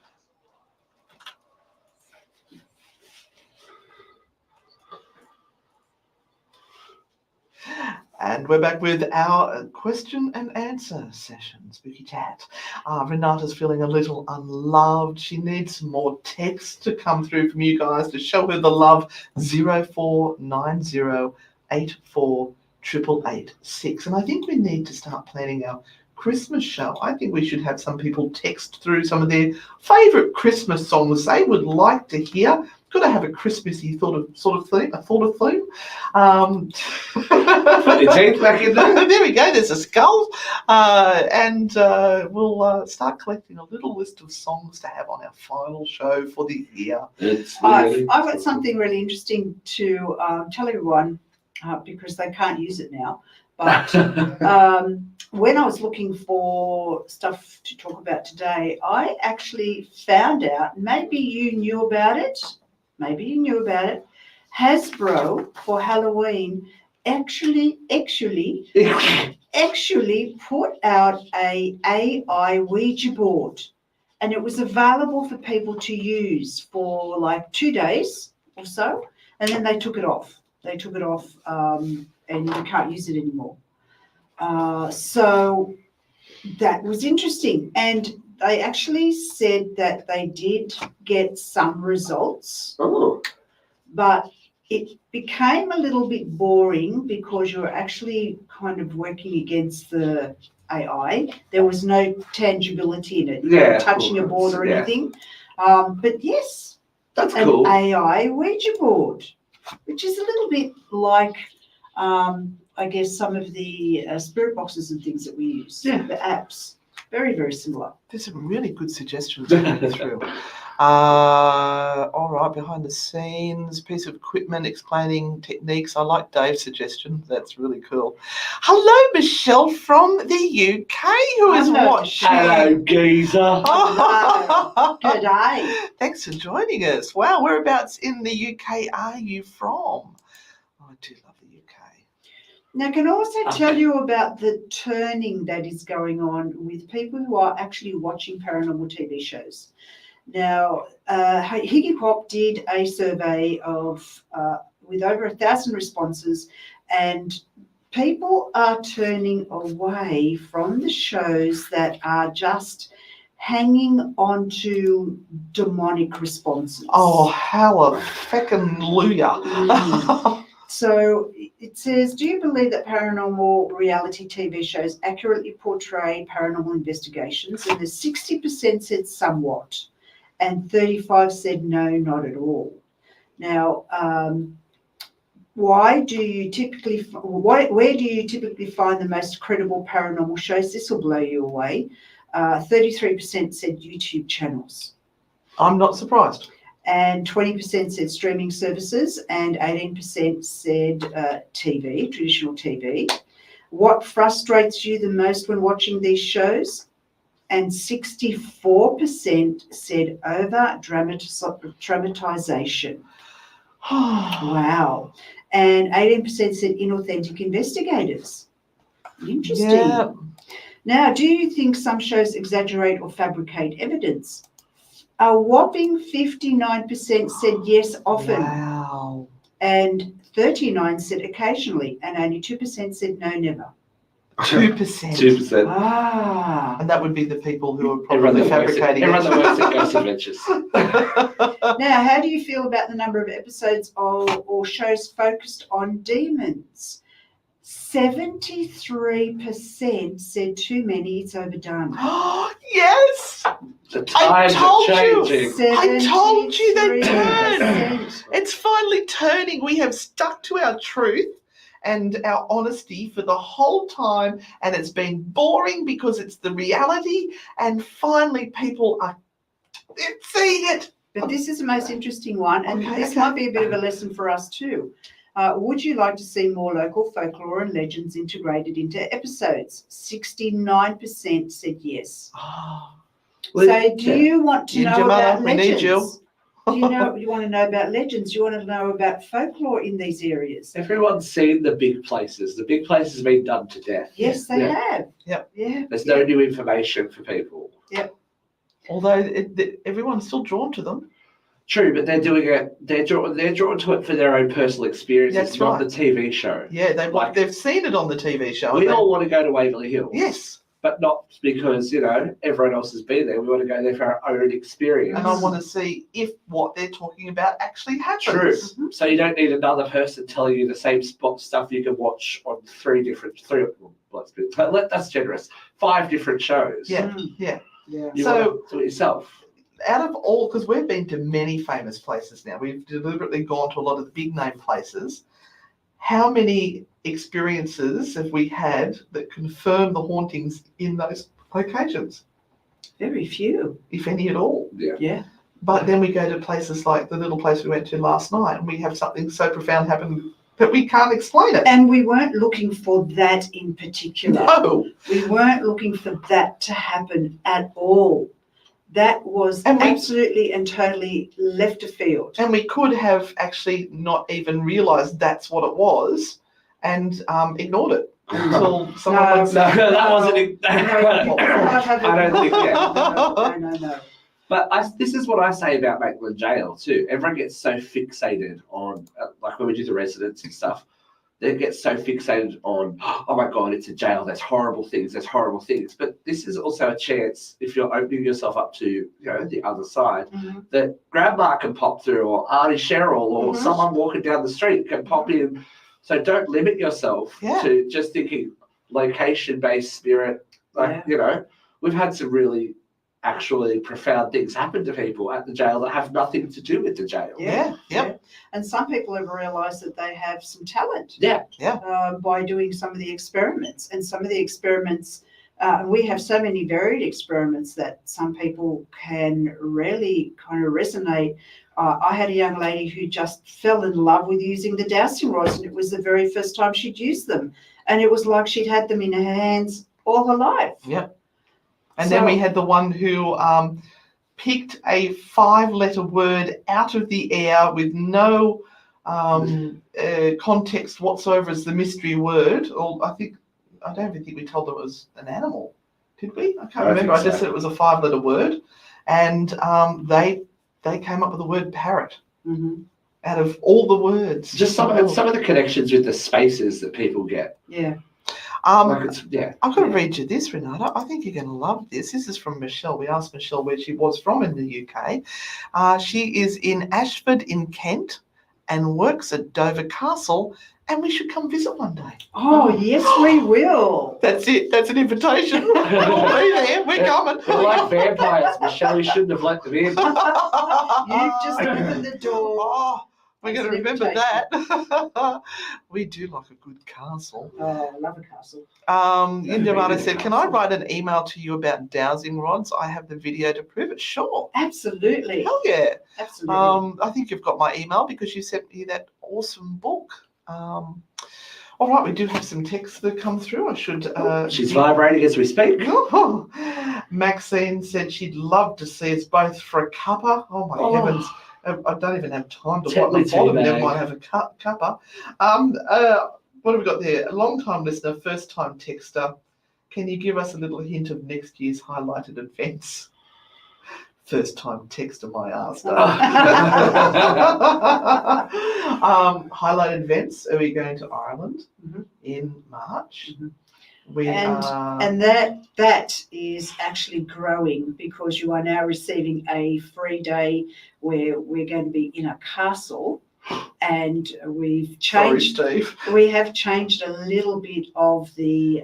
A: And we're back with our question and answer session, Spooky Chat. Renata's feeling a little unloved. She needs some more text to come through from you guys to show her the love. 0490848886. And I think we need to start planning our Christmas show. I think we should have some people text through some of their favourite Christmas songs they would like to hear. Got to have a Christmassy sort of theme. Put
C: your teeth back in there.
A: There we go. There's a skull, and we'll start collecting a little list of songs to have on our final show for the year.
B: I've got something really interesting to tell everyone because they can't use it now. But when I was looking for stuff to talk about today, I actually found out, maybe you knew about it, Hasbro for Halloween actually put out a AI Ouija board, and it was available for people to use for like 2 days or so, and then they took it off. And you can't use it anymore. So that was interesting. And they actually said that they did get some results, but it became a little bit boring because you were actually kind of working against the AI. There was no tangibility in it. You weren't touching a board or anything. But yes,
C: that's
B: an
C: cool.
B: AI Ouija board, which is a little bit like, I guess, some of the spirit boxes and things that we use, the apps. Very, very similar.
A: There's some really good suggestions coming through. All right, behind the scenes, piece of equipment explaining techniques. I like Dave's suggestion. That's really cool. Hello, Michelle from the UK, who is watching.
C: Hello, geezer.
A: Oh.
B: Good day.
A: Thanks for joining us. Wow, whereabouts in the UK are you from? Oh, I do love the UK.
B: Now, can I also tell you about the turning that is going on with people who are actually watching paranormal TV shows. Now, Higgy Pop did a survey of with over 1,000 responses, and people are turning away from the shows that are just hanging on to demonic responses.
A: Oh, hallelujah.
B: So it says, do you believe that paranormal reality TV shows accurately portray paranormal investigations? And the 60% said somewhat, and 35 said no, not at all. Now, where do you typically find the most credible paranormal shows? This will blow you away. 33% said YouTube channels.
A: I'm not surprised.
B: And 20% said streaming services, and 18% said TV, traditional TV. What frustrates you the most when watching these shows? And 64% said over dramatization. Wow. And 18% said inauthentic investigators. Interesting.
A: Yeah.
B: Now, do you think some shows exaggerate or fabricate evidence? A whopping 59% said yes, often.
A: Wow.
B: And 39% said occasionally, and 82% said no, never.
A: 2%.
C: 2%.
B: Ah.
A: And that would be the people who are
C: Everyone
A: probably
C: that works
A: fabricating
C: everyone that works at
A: it.
C: Ghost Adventures.
B: Now, how do you feel about the number of episodes or shows focused on demons? 73% said too many, it's overdone.
A: Yes!
C: The times
A: told
C: are
A: you.
C: changing.
A: I told you they'd turn.
B: 73%.
A: It's finally turning. We have stuck to our truth and our honesty for the whole time, and it's been boring because it's the reality, and finally people are seeing it.
B: But this is the most interesting one, and
A: Okay,
B: this
A: okay.
B: might be a bit of a lesson for us too. Would you like to see more local folklore and legends integrated into episodes? 69% said yes. So do you want to know about
A: we need you.
B: legends? Do you want to know about legends? Do you want to know about folklore in these areas?
C: Everyone's seen the big places. The big places have been done to death.
B: Yes, they have.
A: Yep.
B: Yeah.
C: There's no new information for people.
A: Although everyone's still drawn to them.
C: True, but they're doing it. They're drawn to it for their own personal experiences,
A: That's
C: not
A: right.
C: the TV show.
A: Yeah, they've seen it on the TV show.
C: We all want to go to Waverly Hills.
A: Yes.
C: But not because, everyone else has been there. We want to go there for our own experience.
A: And I want to see if what they're talking about actually happens.
C: True. So you don't need another person telling you the same stuff you can watch on that's generous. 5 different shows.
A: Yeah,
B: Yeah.
C: You
A: So-
C: want to do it yourself.
A: Out of all, because we've been to many famous places now, we've deliberately gone to a lot of the big name places. How many experiences have we had that confirm the hauntings in those locations?
B: Very few.
A: If any at all.
B: Yeah.
A: But then we go to places like the little place we went to last night, and we have something so profound happen that we can't explain it.
B: And we weren't looking for that in particular.
A: No.
B: We weren't looking for that to happen at all. That was absolutely and totally left of field.
A: And we could have actually not even realised that's what it was and ignored it until someone would say,
C: No, that wasn't it.
B: I
C: don't think,
B: No.
C: But this is what I say about Maitland Jail too. Everyone gets so fixated on, like when we do the residents and stuff, they get so fixated on, oh my God, it's a jail. There's horrible things. But this is also a chance, if you're opening yourself up to, the other side, that Grandma can pop through, or Auntie Cheryl, or someone walking down the street can pop in. So don't limit yourself to just thinking location-based spirit. We've had some really actually profound things happen to people at the jail that have nothing to do with the jail.
A: Yeah.
B: And some people have realised that they have some talent.
A: Yeah.
B: By doing some of the experiments. And some of the experiments, we have so many varied experiments that some people can really kind of resonate. I had a young lady who just fell in love with using the dowsing rods, and it was the very first time she'd used them. And it was like she'd had them in her hands all her life.
A: Yeah. And then we had the one who picked a 5-letter word out of the air with no context whatsoever as the mystery word. Or I don't even think we told them it was an animal. Did we? I can't remember. I just said it was a 5-letter word. and they came up with the word parrot
B: Mm-hmm.
A: out of all the words.
C: Just some of the connections with the spaces that people get.
B: Yeah.
C: Like it's,
A: I'm going to read you this, Renata. I think you're going to love this. This is from Michelle. We asked Michelle where she was from in the UK. She is in Ashford in Kent and works at Dover Castle, and we should come visit one day.
B: Oh, yes, we will.
A: That's it. That's an invitation. We'll be there. We're coming.
C: They're like vampires. Michelle, you shouldn't have let them in.
B: You've just opened the door.
A: Oh, we're going to
B: That's an
A: remember that. We do like a good castle.
B: Oh, I love a castle.
A: Indomata said, can I write an email to you about dowsing rods? I have the video to prove it. Sure.
B: Absolutely.
A: Hell yeah.
B: Absolutely.
A: I think you've got my email because you sent me that awesome book. All right, we do have some texts that come through. I should.
C: She's vibrating as we speak.
A: Maxine said she'd love to see us both for a cuppa. Oh my heavens! I don't even have time to wipe my bottom. Never mind have a cuppa. What have we got there? A long-time listener, first-time texter. Can you give us a little hint of next year's highlighted events? First-time texter, my ass. Highlighted events. Are we going to Ireland in March? We
B: and that is actually growing because you are now receiving a free day where we're going to be in a castle, and we've changed.
A: Sorry, Steve.
B: We have changed a little bit of the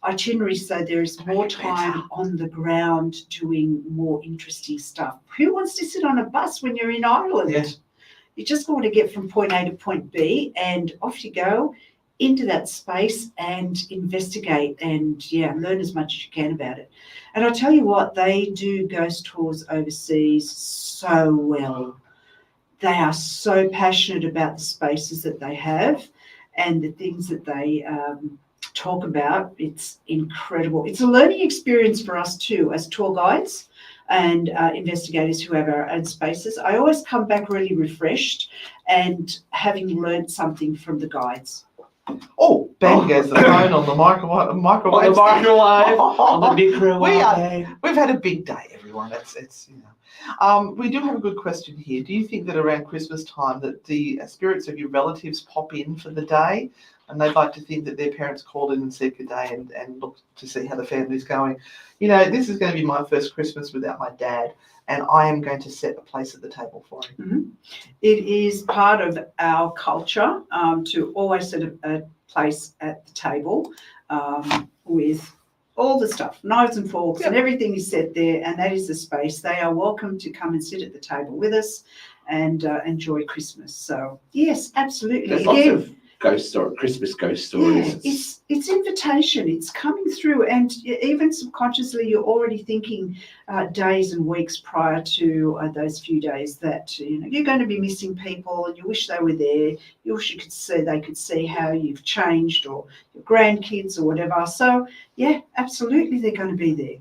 B: itinerary, so there is more time on the ground doing more interesting stuff. Who wants to sit on a bus when you're in Ireland?
A: Yeah.
B: You just want to get from point A to point B, and off you go into that space and investigate and learn as much as you can about it. And I'll tell you what, they do ghost tours overseas so well. They are so passionate about the spaces that they have and the things that they talk about. It's incredible. It's a learning experience for us too as tour guides and investigators who have our own spaces. I always come back really refreshed and having learned something from the guides.
A: Oh, bang goes the phone on the microwave.
C: On the microwave, on the microwave.
A: We've had a big day, everyone. It's you know. We do have a good question here. Do you think that around Christmas time that the spirits of your relatives pop in for the day, and they'd like to think that their parents called in and said good day and look to see how the family's going? You know, this is going to be my first Christmas without my dad, and I am going to set a place at the table for him.
B: Mm-hmm. It is part of our culture to always set a place at the table with all the stuff, knives and forks and everything is set there, and that is the space. They are welcome to come and sit at the table with us and enjoy Christmas. So, yes, absolutely.
C: There's lots of Christmas ghost stories.
B: Yeah, it's invitation. It's coming through, and even subconsciously, you're already thinking days and weeks prior to those few days that you're going to be missing people, and you wish they were there. You wish they could see how you've changed, or your grandkids, or whatever. So, yeah, absolutely, they're going to be there.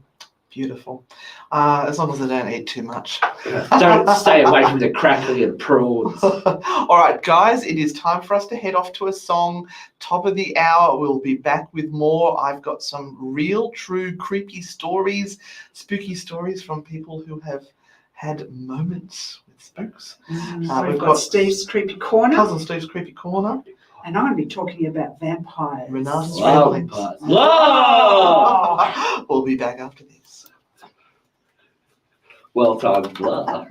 A: Beautiful. As long as they don't eat too much.
C: Don't stay away from the crackling and prawns.
A: All right, guys, it is time for us to head off to a song. Top of the hour, we'll be back with more. I've got some real, true, creepy stories, spooky stories from people who have had moments with spooks.
B: We've got Steve's Creepy Corner.
A: Cousin Steve's Creepy Corner.
B: And I'm going to be talking about vampires.
A: Renata's
C: vampires.
A: Whoa! We'll be back after this.
C: Well timed blah.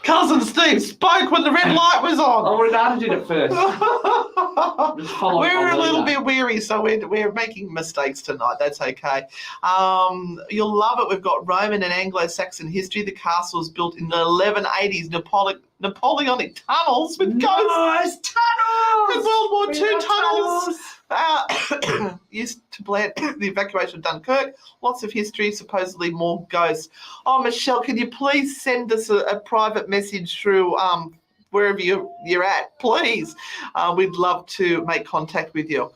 A: Cousin Steve spoke when the red light was on.
C: Oh, Renata did it first.
A: We're a little bit weary, so we're making mistakes tonight. That's okay. You'll love it. We've got Roman and Anglo-Saxon history. The castle was built in the 1180s. Napoleonic tunnels with ghosts.
B: Tunnels!
A: With World War II tunnels. Used to plan the evacuation of Dunkirk. Lots of history, supposedly more ghosts. Oh, Michelle, can you please send us a private message through wherever you're at, please? We'd love to make contact with you.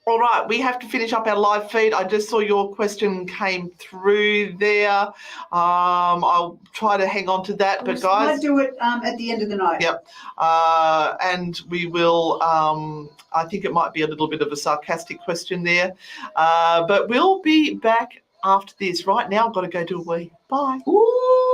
A: All right, we have to finish up our live feed. I just saw your question came through there. I'll try to hang on to that, but
B: I
A: guys,
B: do it at the end of the night.
A: Yep. And we will, I think it might be a little bit of a sarcastic question there, but we'll be back after this. Right now, I've got to go do a wee. Bye.
C: Ooh.